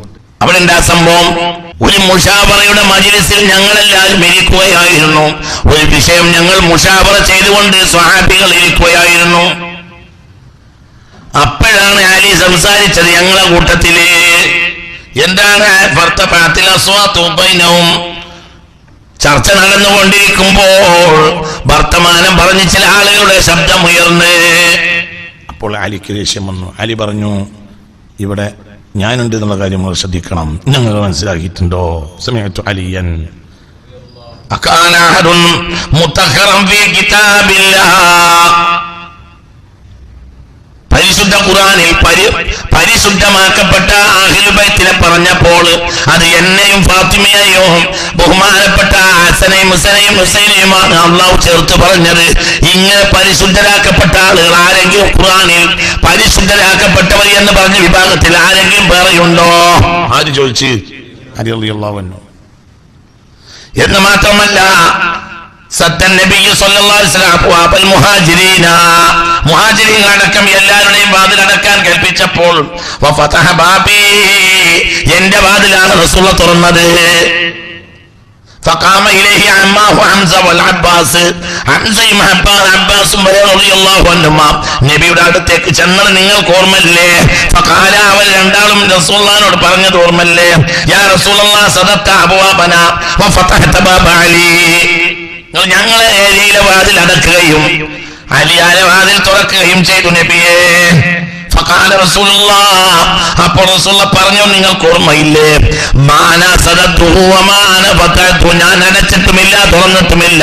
അവിടെ എന്താ സംഭവം? ഒരു മുഷാവറയുടെ മജ്‌ലിസിൽ ഞങ്ങളെല്ലാവരും ഇരിക്കുകയായിരുന്നു. ഒരു വിഷയം ഞങ്ങൾ മുഷാവറ ചെയ്തുകൊണ്ട് സ്വഹാബികൾ ഇരിക്കുകയായിരുന്നു. അപ്പോഴാണ് അലി സംസാരിച്ചത് ഞങ്ങളെ കൂട്ടത്തില്. എന്താണ്? ചർച്ച നടന്നുകൊണ്ടിരിക്കുമ്പോൾ വർത്തമാനം പറഞ്ഞ് ചില ആളുകളുടെ ശബ്ദമുയർന്ന്. അപ്പോൾ അലിക്ക് ദേഷ്യം വന്നു. അലി പറഞ്ഞു, ഇവിടെ ഞാനുണ്ട് എന്നുള്ള കാര്യം നിങ്ങൾ ശ്രദ്ധിക്കണം. ഞങ്ങൾ മനസ്സിലാക്കിയിട്ടുണ്ടോ? സമയത്തു അലിയൻ അകാന അഹദുൻ മുതഖറൻ ഫീ കിതാബില്ലാഹ്, പരിശുദ്ധ ഖുർആനിൽ പരിശുദ്ധമാക്കപ്പെട്ട അഹ്ലുൽ ബൈത്തിനെ പറഞ്ഞപ്പോൾ അത് എന്നെയും ഫാത്തിമയെയും ബഹുമാനപ്പെട്ട ഹസനെയും ഹുസൈനെയുമാണ് അള്ളാഹു ചേർത്ത് പറഞ്ഞത്. ഇങ്ങനെ പരിശുദ്ധരാക്കപ്പെട്ട ആളുകൾ ആരെങ്കിലും ഖുർആനിൽ പരിശുദ്ധരാക്കപ്പെട്ടവർ എന്ന് പറഞ്ഞ വിഭാഗത്തിൽ ആരെങ്കിലും വേറെയുണ്ടോ? ആര് ചോദിച്ച്? അലി റളിയല്ലാഹു അൻഹു. എന്ന് മാത്രമല്ല, സത്തൻ നബി സല്ലല്ലാഹു അലൈഹി വസല്ലം അബ്വാബൽ മുഹാജിരീന, മുഹാജിരീങ്ങളടക്കം എല്ലാവരുടെയും വാതിലടക്കാൻ കൽപ്പിച്ചപ്പോൾ വഫതഹ ബാബി, എന്റെ വാതിലാണ് റസൂൽ തുറന്നത്. فقام إليه عماه حمزة والعباس, ഹംസയും അബ്ബാസും റളിയല്ലാഹു അൻഹുമാ നബിയുടെ അടുത്തേക്ക് ചെന്നത് നിങ്ങൾക്ക് ഓർമ്മല്ലേ? ഫഖാല, അവർ രണ്ടാളും റസൂലുള്ളാഹിനോട് പറഞ്ഞത് ഓർമ്മല്ലേ? യാ റസൂലല്ലാഹ് സദഖത അബ്വാബന വഫതഹത ബാബ അലി, ഞങ്ങളെ ഏരിയയിലെ വാതിൽ അടക്കുകയും അലിയാലെ വാതിൽ തുറക്കുകയും ചെയ്തു നബിയെ. ഫഖാല റസൂലുള്ളാഹ്, അപ്പോൾ റസൂലുള്ളാഹ് പറഞ്ഞു, നിങ്ങൾക്ക് ഓർമ്മയില്ലേ? മാന സദഖതുഹു വമാന ഫതഹു, ഞാൻ അടച്ചിട്ടുമില്ല തുറന്നിട്ടുമില്ല.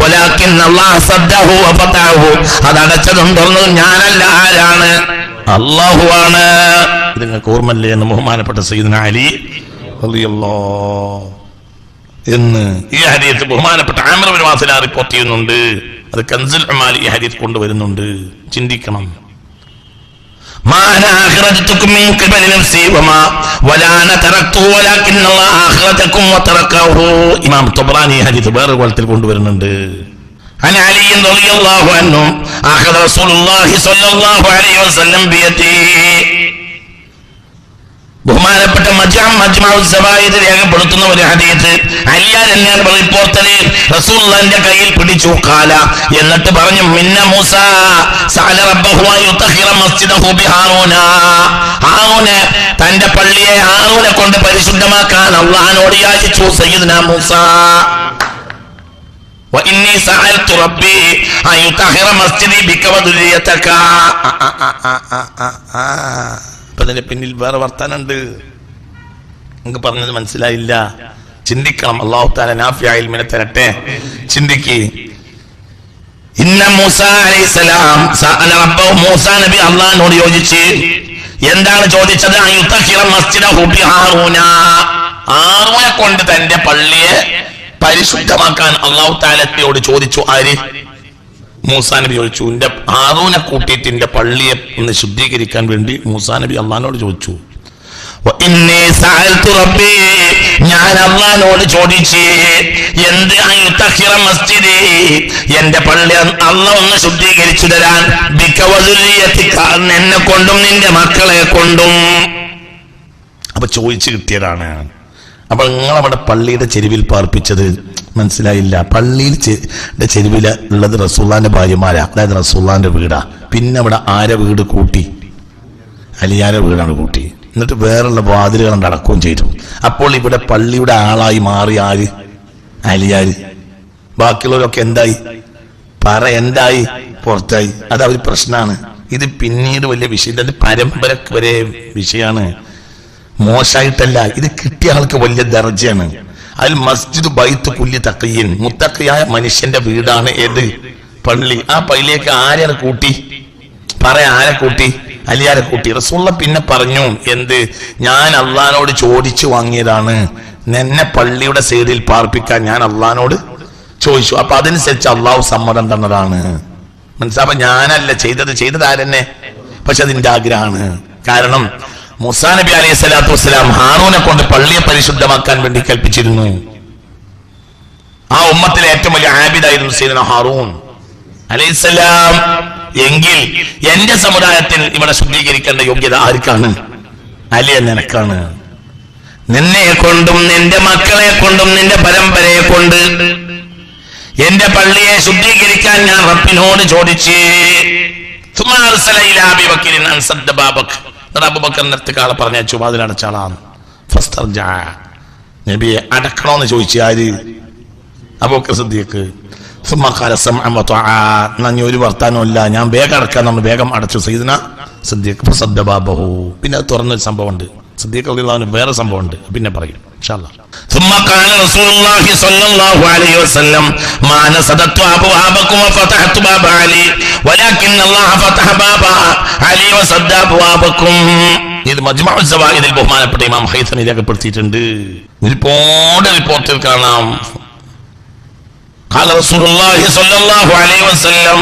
വലാകിൻ അല്ലാഹു സദ്ദഹു വഫതഹു, അത് അടച്ചതും തുറന്നതും ഞാനല്ല. ആരാണ്? അല്ലാഹുവാണ്. ഇത് നിങ്ങൾക്ക് ഓർമ്മയില്ലേ എന്ന് ബഹുമാനപ്പെട്ട സയ്യിദുനാ അലി റളിയല്ലാഹു എന്ന് ഈ ഹദീസ് ബഹുമാനപ്പെട്ട ആമിർ ബിൻ വാസില റിപ്പോർട്ട് ചെയ്യുന്നുണ്ട്. അത് കൻസുൽ ഉമാൽ ഈ ഹദീസ് കൊണ്ടുവരുന്നുണ്ട്. ചിന്തിക്കണം. ഇമാം തബ്റാനി ഹദീസ് വേറെ കോലത്തിൽ കൊണ്ടുവരുന്നുണ്ട്. عن علي رضي الله عنه أخذ رسول الله صلى الله عليه وسلم بيده, ബഹുമാനപ്പെട്ട രേഖപ്പെടുത്തുന്ന ഒരു ഹദീസ് അലിയാർ റിപ്പോർട്ടറിൽ റസൂലുള്ളാഹിന്റെ കയ്യിൽ പിടിച്ചു. ഖാല, എന്നിട്ട് പറഞ്ഞു, മിന്ന മൂസ സഅല റബ്ബഹു അൻ യുതഹിറ മസ്ജിദഹു ബിഹാറൂന, ഹാറൂനെ തന്റെ പള്ളിയെ ഹാറൂനെ കൊണ്ട് പരിശുദ്ധമാക്കാൻ അല്ലാഹുവോട് യാചിച്ചു സയ്യിദുനാ മൂസ. വഇന്നി സഅൽതു റബ്ബി അൻ യുതഹിറ മസ്ജിദി ബിക വദുരിയതക. അതിന്റെ പിന്നിൽ വേറെ വർത്താനുണ്ട്. നിങ്ങൾക്ക് പറഞ്ഞത് മനസ്സിലായില്ല. ചിന്തിക്കണം. അല്ലാഹു തആല നാഫിയ ഇൽമിനെ തരട്ടെ. ചിന്തിക്ക്. ഇന്ന മൂസ അലൈഹിസ്സലാം സഅല റബ്ബഹു, മൂസ നബി അല്ലാഹുവോട് യോജിച്ച്. എന്താണ് ചോദിച്ചത്? അയുതഹിറ മസ്ജിദഹു ബിഹാറൂന, ഹാറൂനെ കൊണ്ട് തന്റെ പള്ളിയെ പരിശുദ്ധമാക്കാൻ അല്ലാഹു തആലയോട് ചോദിച്ചു. ആര്? മൂസാ നബി ചോദിച്ചു. എന്റെ ഹാറൂനെ കൂട്ടിയിട്ട് എന്റെ പള്ളിയെ ഒന്ന് ശുദ്ധീകരിക്കാൻ വേണ്ടി മൂസാ നബി അള്ളാഹിനോട് ചോദിച്ചു. ഞാൻ അള്ളാഹിനോട് ചോദിച്ച്, എന്ത്? മസ്ജിദി, എന്റെ പള്ളി അള്ളാഹ് ഒന്ന് ശുദ്ധീകരിച്ചു തരാൻ. എന്നെ കൊണ്ടും നിന്റെ മക്കളെ കൊണ്ടും. അപ്പൊ ചോദിച്ചു കിട്ടിയതാണ്. അപ്പൊ നിങ്ങളവിടെ പള്ളിയുടെ ചെരുവിൽ പാർപ്പിച്ചത് മനസ്സിലായില്ല. പള്ളിയിൽ ചെരുവിൽ ഉള്ളത് റസൂലുള്ളാന്റെ ഭാര്യമാരാ, അതായത് റസൂലുള്ളാന്റെ വീടാ. പിന്നെ അവിടെ ആരെ വീട് കൂട്ടി? അലിയാരെ വീടാണ് കൂട്ടി. എന്നിട്ട് വേറുള്ള വാതിലുകൾ അടക്കുകയും ചെയ്തു. അപ്പോൾ ഇവിടെ പള്ളിയുടെ ആളായി മാറി ആര്? അലിയാര്. ബാക്കിയുള്ളവരൊക്കെ എന്തായി? എന്തായി? പുറത്തായി. അത് അവർ പ്രശ്നമാണ്. ഇത് പിന്നീട് വലിയ വിഷയം, അത് പരമ്പരക്ക് വരെ വിഷയമാണ്. മോശമായിട്ടല്ല, ഇത് കിട്ടിയ ആൾക്ക് വലിയ ദർജയാണ്. അതിൽ മസ്ജിദ് ബൈത്ത് കുല്ലി തഖിയ്യിൻ, മുത്തഖിയായ മനുഷ്യന്റെ വീടാണ് ഏത്? പള്ളി. ആ പള്ളിയിലേക്ക് ആരെയാണ് കൂട്ടി? ആരെ കൂട്ടി? അലിയാരെ കൂട്ടി. റസൂലുള്ള പിന്നെ പറഞ്ഞു, എന്ത്? ഞാൻ അള്ളാനോട് ചോദിച്ചു വാങ്ങിയതാണ്, എന്നെ പള്ളിയുടെ സൈഡിൽ പാർപ്പിക്കാൻ ഞാൻ അള്ളാനോട് ചോദിച്ചു. അപ്പൊ അതനുസരിച്ച് അള്ളാഹു സമ്മതം തന്നതാണ്. മനസ്സിലാ? അപ്പൊ ഞാനല്ല ചെയ്തത് ആരെന്നെ? പക്ഷെ അതിന്റെ ആഗ്രഹമാണ്. കാരണം മൂസാ നബി അലൈഹി സ്വലാത്തു വസ്സലാം ഹാറൂനെ കൊണ്ട് പള്ളിയെ പരിശുദ്ധമാക്കാൻ വേണ്ടി കൽപ്പിച്ചിരുന്നു. ആ ഉമ്മത്തിലെ ഏറ്റവും വലിയ ആബിദായിരുന്നു സയ്യിദുനാ ഹാറൂൻ അലൈഹിസ്സലാം. എങ്കിൽ എന്റെ സമുദായത്തിൽ ഇവിടെ ശുദ്ധീകരിക്കേണ്ട യോഗ്യത ആർക്കാണ്? അലി നിനക്കാണ്. നിന്നെ കൊണ്ടും നിന്റെ മക്കളെ കൊണ്ടും നിന്റെ പരമ്പരയെ കൊണ്ട് എന്റെ പള്ളിയെ ശുദ്ധീകരിക്കാൻ ഞാൻ റബ്ബിനോട് ചോദിച്ച്. അബൂബക്കറിനടുത്തേക്കാളെ പറഞ്ഞയച്ചു, വാതിലടച്ചാളാണ്. നബിയെ അടക്കണോന്ന് ചോദിച്ചു. ആര്? അബൂബക്കർ സിദ്ദീഖ്. ഒരു വർത്താനമില്ല, ഞാൻ വേഗം അടക്കാൻ. നമ്മൾ വേഗം അടച്ചു. സയ്യിദുനാ സിദ്ദീഖ് പിന്നെ അത് തുറന്നൊരു സംഭവമുണ്ട്. സിദ്ദീഖ് റളിയല്ലാഹു അൻഹു വേറെ സംഭവമുണ്ട്, പിന്നെ പറയും ഇൻഷാ അല്ലാഹ്. ثم قال رسول الله صلى الله عليه وسلم ما نسدت أبوابكم وفتحت باب علي ولكن الله فتح باب علي وسد أبوابكم. ഇത് മജ്മഉ സവാഇദിൽ ബഹുമാനപ്പെട്ട ഇമാം ഹൈതമി രേഖപ്പെടുത്തിയിട്ടുണ്ട്. ഒരുപാട് റിപ്പോർട്ടിൽ കാണാം. قال رسول الله صلى الله عليه وسلم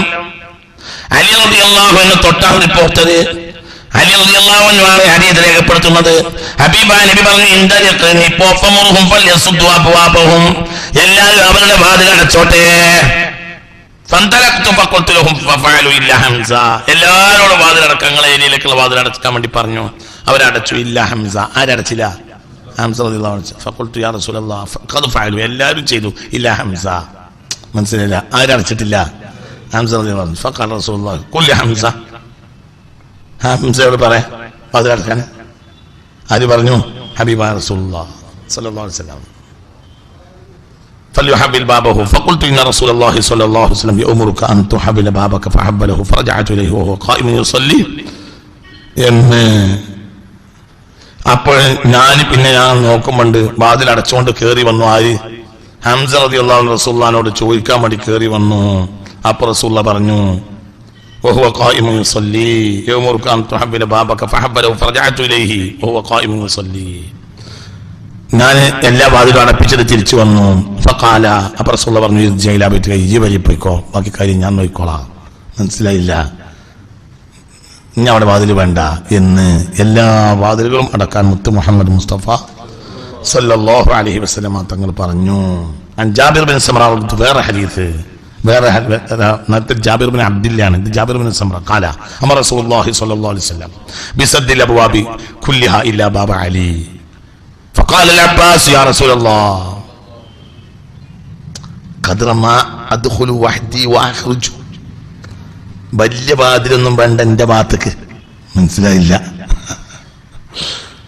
അലി റളിയല്ലാഹു അൻഹു തൊട്ടാണ് റിപ്പോർട്ടർ. അലി റളിയല്ലാഹു അൻഹു ആണ് ഹദീസ് രേഖപ്പെടുത്തുന്നത്. ഹബീബായ നബി പറഞ്ഞു, എല്ലാവരും അവരുടെ വാതിൽ അടച്ചോട്ടെ. എല്ലാവരോടും വാതിൽ അടക്കങ്ങളെ ഏരിയയിലേക്കുള്ള വാതിൽ അടക്കാൻ വേണ്ടി പറഞ്ഞു. അവരടച്ചു. ഇല്ല ഹംസ. ആരടച്ചില്ല? ഹംസ റളിയല്ലാഹു അൻഹു. ഫഖുൽതു യാ റസൂലല്ലാഹ് ഖദ് ഫഅലു. എല്ലാവരും ചെയ്തു. ഇല്ല ഹംസ. മനസ്സിലായില്ല? ആരടച്ചിട്ടില്ല? ഹംസ റളിയല്ലാഹു അൻഹു. ഫഖാല റസൂലുള്ളാഹി ഖുൽ യാ ഹംസ. ഹംസയോട് പറയാം വാതിലടക്കാൻ. ആര് പറഞ്ഞു? ഹബീബായ റസൂലുള്ളാഹി സ്വല്ലല്ലാഹു അലൈഹി വസല്ലം. فليحبل بابه فقلت ان رسول الله صلى الله عليه وسلم يأمرك ان تحبل بابك فحبله فرجعت اليه وهو قائم يصلي. അപ്പോൾ ഞാൻ നോക്കുമ്പോണ്ട് വാതിൽ അടച്ചുകൊണ്ട് കയറി വന്നു. ആര്? ഹംസ റളിയല്ലാഹു അൻഹു റസൂലുള്ളാഹിനോട് ചോദിക്കാൻ വേണ്ടി കയറി വന്നു. അപ്പോൾ റസൂലുള്ളാഹി പറഞ്ഞു, وهو قائم يصلي يأمرك أن تحبل بابك فحبله فرجعت إليه وهو قائم يصلي. ഞാൻ എല്ലാ വാതിലും അടപ്പിച്ചത് തിരിച്ചു വന്നു. ഫഖാല. അപ്പോൾ റസൂലുള്ളാഹി പറഞ്ഞു, ഇജ്ജ പോയിക്കോ, ബാക്കി കാര്യം ഞാൻ നോക്കിക്കോളാം. മനസ്സിലായില്ല? ഇനി അവിടെ വാതിൽ വേണ്ട എന്ന് എല്ലാ വാതിലുകളും അടക്കാൻ മുത്ത് മുഹമ്മദ് മുസ്തഫ സല്ലല്ലാഹു അലൈഹി വസല്ലം തങ്ങൾ പറഞ്ഞു. ജാബിർ ബിൻ സമ്ര വേറെ ഹദീസ്, വേറെ ജാബിർ ബിൻ അബ്ദില്ലാണ്. ഇത് ജാബിർ ബിൻ സമ്ര ഖാല അമർ റസൂലുള്ളാഹി സ്വല്ലല്ലാഹു അലൈഹി വസല്ലം ബിസദ്ദിൽ അബ്വാബി കുല്ലിഹാ ഇല്ലാ ബാബ അലി. فقال العباس يا رسول الله قدر ما ادخل وحدي واخرج. വലിയ വാതിലൊന്നും വേണ്ട എന്റെ ഭാഗത്തേക്ക്. മനസ്സിലായില്ല?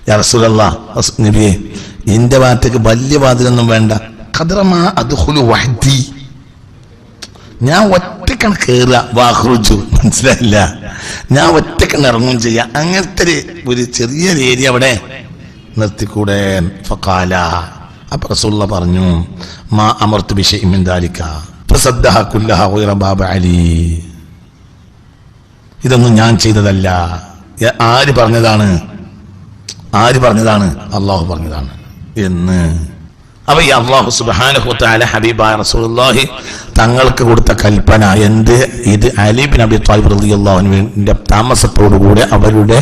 യാ റസൂലല്ലാഹ്, നബിയെ എന്റെ ഭാഗത്തേക്ക് വലിയ വാതിലൊന്നും വേണ്ട. ഖദറ മാ അദ്ഖുലു വഹദി, ഞാൻ ഒറ്റക്കാണ് കയറുക. വാഹ്റുജു. മനസ്സിലായില്ല? ഞാൻ ഒറ്റക്കാണ് ഇറങ്ങും ചെയ്യാം. അങ്ങനത്തെ ഒരു ചെറിയൊരു ഏരിയ അവിടെ നിർത്തിക്കൂടെ? ഫഖാല. അപ്പൊ റസൂലുള്ളാഹി പറഞ്ഞു, മാ അമർതു ബിശൈഇൻ മിൻ ദാലിക ഫസദ്ദഹ കുല്ലഹാ ഗൈറ ബാബ അലി. ഇതൊന്നും ഞാൻ ചെയ്തതല്ല. ആര് പറഞ്ഞതാണ്? അല്ലാഹു പറഞ്ഞതാണ് എന്ന്. അപ്പൊ ഈ അല്ലാഹു സുബ്ഹാനഹു വ തആല ഹബീബായ റസൂലുള്ളാഹി തങ്ങൾക്ക് കൊടുത്ത കൽപ്പന എന്ത്? ഇത് അലി ബിൻ അബി ത്വാലിബ് റളിയല്ലാഹു അൻഹുവിന്റെ താമസത്തോടുകൂടെ അവരുടെ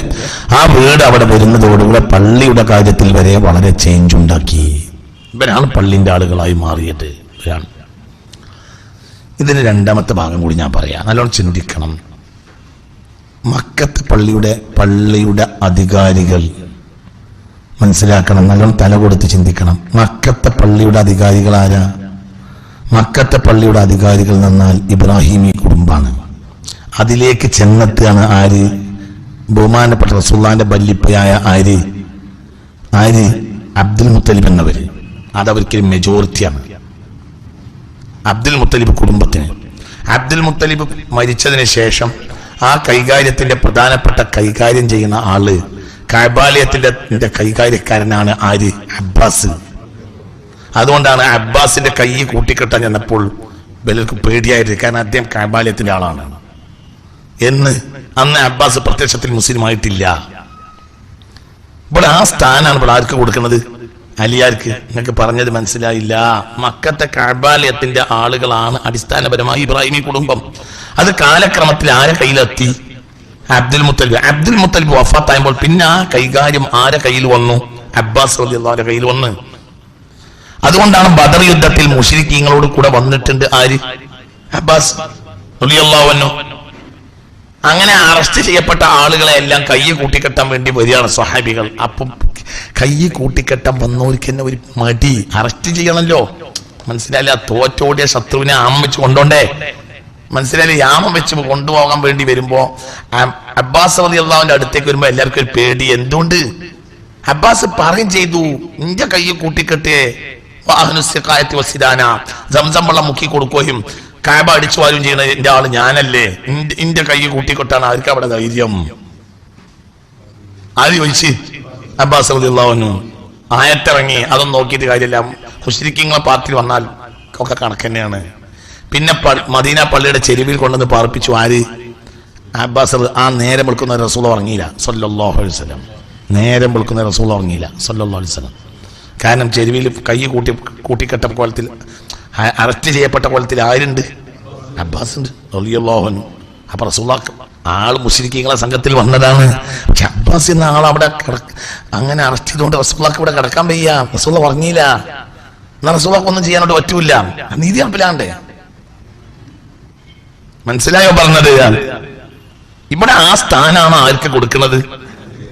ആ വീട് അവിടെ വരുന്നതോടുകൂടെ പള്ളിയുടെ കാര്യത്തിൽ വരെ വളരെ ചേഞ്ച് ഉണ്ടാക്കി. ഇവരാണ് പള്ളിന്റെ ആളുകളായി മാറിയത്. ഇതിന് രണ്ടാമത്തെ ഭാഗം കൂടി ഞാൻ പറയാം. നല്ലോണം ചിന്തിക്കണം. മക്കത്തെ പള്ളിയുടെ അധികാരികൾ മനസ്സിലാക്കണം. നല്ലോണം തല കൊടുത്ത് ചിന്തിക്കണം. മക്കത്തെ പള്ളിയുടെ അധികാരികൾ ആരാ? മക്കത്തെ പള്ളിയുടെ അധികാരികൾ എന്നാൽ ഇബ്രാഹിമി കുടുംബാണ്. അതിലേക്ക് ചെന്നെത്തുകയാണ് ആര്? ബഹുമാനപ്പെട്ട റസൂലുള്ളാഹിന്റെ വല്ലിപ്പയായ ആര് അബ്ദുൽ മുത്തലിബ് എന്നവര്. അതവർക്ക് മെജോറിറ്റിയാണ് അബ്ദുൽ മുത്തലിബ് കുടുംബത്തിന്. അബ്ദുൽ മുത്തലിബ് മരിച്ചതിന് ശേഷം ആ കൈകാര്യത്തിന്റെ പ്രധാനപ്പെട്ട കൈകാര്യം ചെയ്യുന്ന ആള് കഅബാലയത്തിന്റെ കൈകാര്യക്കാരനാണ് ആര്? അബ്ബാസ്. അതുകൊണ്ടാണ് അബ്ബാസിന്റെ കൈ കൂട്ടിക്കെട്ടാൻ ചെന്നപ്പോൾ ബലർക്ക് പേടിയായിട്ട്, കാരണം അദ്ദേഹം കഅബാലയത്തിന്റെ ആളാണ് എന്ന്. അന്ന് അബ്ബാസ് പ്രത്യക്ഷത്തിൽ മുസ്ലിം ആയിട്ടില്ല. ഇവിടെ ആ സ്ഥാനാണ് ഇവിടെ ആർക്ക് കൊടുക്കുന്നത്? അലിയാർക്ക്. നിങ്ങൾക്ക് പറഞ്ഞത് മനസ്സിലായില്ല. മക്കത്തെ കഅബാലയത്തിന്റെ ആളുകളാണ് അടിസ്ഥാനപരമായി ഇബ്രാഹിമി കുടുംബം. അത് കാലക്രമത്തിൽ ആരെ കയ്യിലെത്തി? അബ്ദുൽ മുത്തലിബ് വഫാത്തായപ്പോൾ പിന്നെ ആ കൈകാര്യം ആരെ കയ്യിൽ വന്നു? അബ്ബാസ് റളിയല്ലാഹുവിന്റെ കയ്യിൽ വന്നു. അതുകൊണ്ടാണ് ബദർ യുദ്ധത്തിൽ മുശ്രിക്കീങ്ങളോട് കൂടെ വന്നിട്ടുണ്ട് ആര്? അബ്ബാസ് റളിയല്ലാഹു അൻഹു. അങ്ങനെ അറസ്റ്റ് ചെയ്യപ്പെട്ട ആളുകളെ എല്ലാം കൈ കൂട്ടിക്കെട്ടാൻ വേണ്ടി വരികയാണ് സ്വഹാബികൾ. അപ്പം കൈ കൂട്ടിക്കെട്ടാൻ വന്നവർക്ക് തന്നെ ഒരു മടി, അറസ്റ്റ് ചെയ്യണല്ലോ. മനസ്സിലായില്ല? തോറ്റോടിയ ശത്രുവിനെ ആമം വെച്ച് കൊണ്ടോണ്ടേ. മനസ്സിലായില്ലേ? യാമം വെച്ച് കൊണ്ടുപോകാൻ വേണ്ടി വരുമ്പോ അബ്ബാസ് റളിയല്ലാഹുവിന്റെ അടുത്തേക്ക് വരുമ്പോ എല്ലാവർക്കും ഒരു പേടി. എന്തുകൊണ്ട്? അബ്ബാസ് പറയും ചെയ്തു, നിന്റെ കൈ കൂട്ടിക്കെട്ടേ സംസം വെള്ളം മുക്കി കൊടുക്കുകയും കഅബ അടിച്ചു വാരും ചെയ്യുന്ന എന്റെ ആള് ഞാനല്ലേ, ഇന്റെ കൈ കൂട്ടിക്കൊട്ടാണ് ആർക്ക് അവിടെ ധൈര്യം? ആര് ചോദിച്ച്? അബ്ബാസ് റളിയല്ലാഹു അൻഹു. ആയത്തിറങ്ങി. അതൊന്നും നോക്കിയിട്ട് കാര്യമില്ല. മുശ്രിക്കീങ്ങളെ പാർട്ടിയിൽ വന്നാൽ ഒക്കെ കണക്ക് തന്നെയാണ്. പിന്നെ മദീന പള്ളിയുടെ ചെരുവിൽ കൊണ്ടുവന്ന് പാർപ്പിച്ചു ആര്? അബ്ബാസ്. ആ നേരം വെളുക്കുന്ന റസൂൽ ഉറങ്ങിയില്ല സ്വല്ലല്ലാഹു അലൈഹി വസല്ലം. നേരം വെളുക്കുന്ന റസൂൽ ഉറങ്ങിയില്ല സ്വല്ലല്ലാഹു അലൈഹി വസല്ലം. കാരണം ചെരുവിൽ കൈ കൂട്ടിക്കെട്ട കോലത്തിൽ അറസ്റ്റ് ചെയ്യപ്പെട്ട കോലത്തിൽ ആരുണ്ട്? അബ്ബാസ് ഉണ്ട് റളിയല്ലാഹു അൻഹു. അപ്പൊ റസൂലുള്ളാഹി ആള് മുശ്രിക്കീങ്ങളെ സംഘത്തിൽ വന്നതാണ്. പക്ഷെ അബ്ബാസ് എന്ന ആൾ അവിടെ അങ്ങനെ അറസ്റ്റ് ചെയ്തുകൊണ്ട് റസൂലുള്ളാഹിക്ക് ഇവിടെ കിടക്കാൻ വയ്യ. റസൂലുള്ളാഹി ഉറങ്ങിയില്ല. എന്നാൽ റസൂലുള്ളാഹിക്ക് ഒന്നും ചെയ്യാനോട്ട് പറ്റൂല. നീതി നടപ്പിലാണ്ടേ? മനസ്സിലായോ പറഞ്ഞത്? ഇവിടെ ആ സ്ഥാനാണ് ആർക്ക് കൊടുക്കുന്നത്?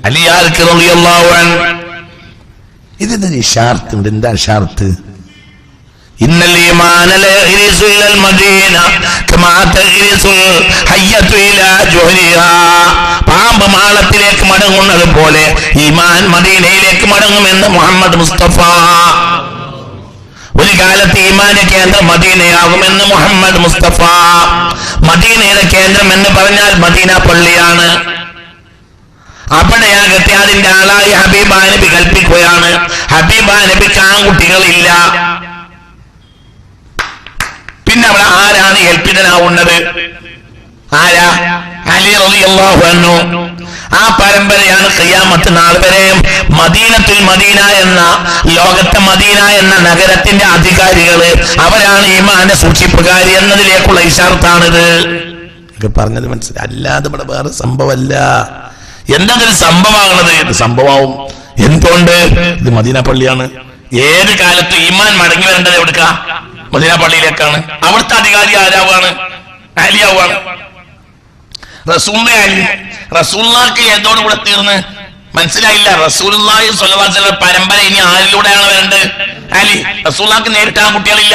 അലിയാർക്ക് റളിയല്ലാഹു അൻഹു. ഇതിന്റെ ഇശാറത്ത് ഉണ്ട്. എന്താ ഇശാറത്ത്? ഇന്നൽ ഈമാന ലയഗ്രിസു ഇലൽ മദീന കമാ തഗ്രിസുൽ ഹയ്യതു ഇലാ ജുഹരിഹാ. പാമ്പ് മാളത്തിലേക്ക് മടങ്ങുന്നത് പോലെ ഈമാൻ മദീനയിലേക്ക് മടങ്ങുമെന്ന് മുഹമ്മദ് മുസ്തഫ. ഒരു കാലത്ത് ഈമാന്റെ കേന്ദ്രം മദീനയാകുമെന്ന് മുഹമ്മദ് മുസ്തഫ. മദീനയുടെ കേന്ദ്രം എന്ന് പറഞ്ഞാൽ മദീന പള്ളിയാണ്. അവിടെയാകട്ടെ അതിന്റെ ആളായി ഹബീബാ നബി കൽപ്പിക്കുകയാണ്. ഹബീബാ നബിക്ക് ആൺകുട്ടികളില്ല. പിന്നെ അവിടെ ആരാണ് ഏൽപ്പിതനാവുന്നത്? ആരാ? അലി റളിയല്ലാഹു അൻഹു. ആ പരമ്പരയാണ് ഖിയാമത്ത് നാൾ വരെ മദീനത്തുൽ മദീന എന്ന ലോകത്തെ മദീന എന്ന നഗരത്തിന്റെ അധികാരികള് അവരാണ് ഈമാനെ സൂക്ഷിപ്പുകാരി എന്നതിലേക്കുള്ള ഇശാറത്താണിത്. പറഞ്ഞത് മനസ്സിലായി. അല്ലാതെ ഇവിടെ വേറെ സംഭവമല്ല. എന്തെങ്കിലും സംഭവമാകണത് സംഭവമാവും. എന്തുകൊണ്ട്? ഇത് മദീന പള്ളിയാണ്. ഏത് കാലത്ത് ഈമാൻ മടങ്ങി വരേണ്ടത് എവിടുക്ക? മദീന പള്ളിയിലേക്കാണ്. അവിടുത്തെ അധികാരി ആരാവാണ്? അലിയാവാണ്. റസൂലുള്ളാഹിക്ക് ഏതോടുകൂടെ തീർന്ന്? മനസ്സിലായില്ല. റസൂലുള്ളാഹി സ്വല്ലല്ലാഹു അലൈഹി വസല്ലം പരമ്പര ഇനി ആരിലൂടെയാണ് വരേണ്ടത്? അലി. റസൂലുള്ളാഹിക്ക് നേരിട്ട് ആൺകുട്ടികളില്ല.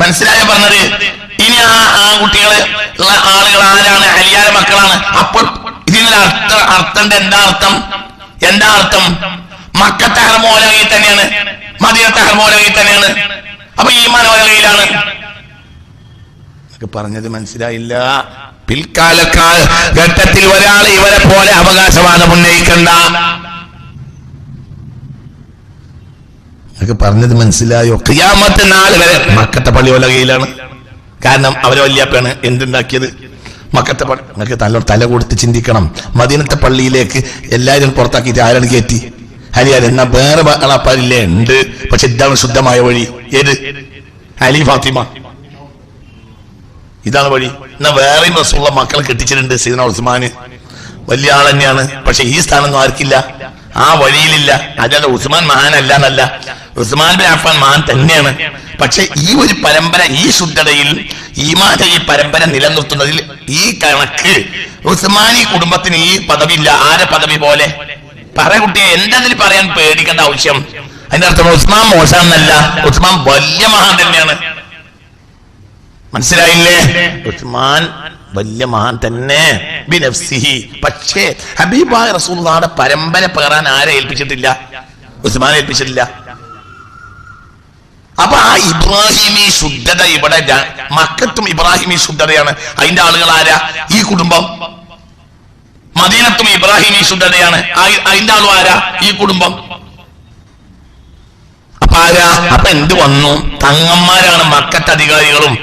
മനസ്സിലായോ പറഞ്ഞത്? ഇനി ആ ആൺകുട്ടികള് ഉള്ള ആളുകൾ ആരാണ്? അലിയാരെ മക്കളാണ്. അപ്പോൾ ഇതിനൊരു അർത്ഥം എന്താ അർത്ഥം? മക്കത്തെ ഹർമോലകയിൽ തന്നെയാണ്, മദീനത്തെ ഹർമോലകയിൽ തന്നെയാണ്. അപ്പൊ ഈമാൻ ഓലകയിലാണ്. പറഞ്ഞത് മനസ്സിലായില്ല. പിൽക്കാല ഘട്ടത്തിൽ ഒരാൾ ഇവരെ പോലെ അവകാശവാദം ഉന്നയിക്കണ്ട. പറഞ്ഞത് മനസ്സിലായോ? ഖിയാമത്ത് നാൾ വരെ മക്കത്തെ പള്ളി ഓലകയിലാണ്. കാരണം അവരെ വല്യാപ്പാണ് എന്തുണ്ടാക്കിയത്? മക്കത്തെ പള്ളി. നിങ്ങൾക്ക് തല കൊടുത്ത് ചിന്തിക്കണം. മദീനത്തെ പള്ളിയിലേക്ക് എല്ലാവരും പുറത്താക്കിയിട്ട് ആരാണ് കയറ്റി? അലിയാർ. എന്നാ വേറെ ആളാപ്പാരില്ലേ? ഉണ്ട്. പക്ഷെ ഇതാണ് ശുദ്ധമായ വഴി. ഏത്? അലി ഫാത്തിമ. ഇതാണ് വഴി. എന്നാ വേറെയും റസൂലുള്ള മക്കളെ കെട്ടിച്ചിട്ടുണ്ട്. സയ്യിദുനാ ഉസ്മാന് വലിയ ആൾ തന്നെയാണ്. പക്ഷെ ഈ സ്ഥാനമൊന്നും ആർക്കില്ല, ആ വഴിയിലില്ല. അതല്ല ഉസ്മാൻ മഹാനല്ല എന്നല്ല, ഉസ്മാൻ ബിൻ അഫ്ഫാൻ മഹാൻ തന്നെയാണ്. പക്ഷെ ഈ ഒരു പരമ്പര, ഈ ശുദ്ധതയിൽ ഈമാന്റെ ഈ പരമ്പര നിലനിർത്തുന്നതിൽ ഈ കണക്ക് ഉസ്മാനി കുടുംബത്തിന് ഈ പദവി ഇല്ല. ആരെ പദവി പോലെ? പറ കുട്ടിയെ, എന്തെങ്കിലും പറയാൻ പേടിക്കേണ്ട ആവശ്യം? അതിന്റെ അർത്ഥം ഉസ്മാൻ മോശമെന്നല്ല, ഉസ്മാൻ വലിയ മഹാൻ തന്നെയാണ്. മനസ്സിലായില്ലേ? ഉസ്മാൻ വലിയ മഹാൻ തന്നെ ബിനഫ്സിഹി. പക്ഷേ ഹബീബായ റസൂലുള്ളാഹിയുടെ പരമ്പര പേറാൻ ആരെ ഏൽപ്പിച്ചിട്ടില്ല? ഉസ്മാനെ ഏൽപ്പിച്ചിട്ടില്ല. അപ്പൊ ആ ഇബ്രാഹിമി ശുദ്ധത ഇവിടെ മക്കത്തും ഇബ്രാഹിമി ശുദ്ധതയാണ്. അതിന്റെ ആളുകൾ ആരാ? ഈ കുടുംബം. മദീനത്തും ഇബ്രാഹിമി ശുദ്ധതയാണ്. അതിന്റെ ആളും ആരാ? ഈ കുടുംബം. അപ്പൊ ആരാ? അപ്പൊ എന്ത് വന്നു? തങ്ങന്മാരാണ് മക്കത്തെ അധികാരികളും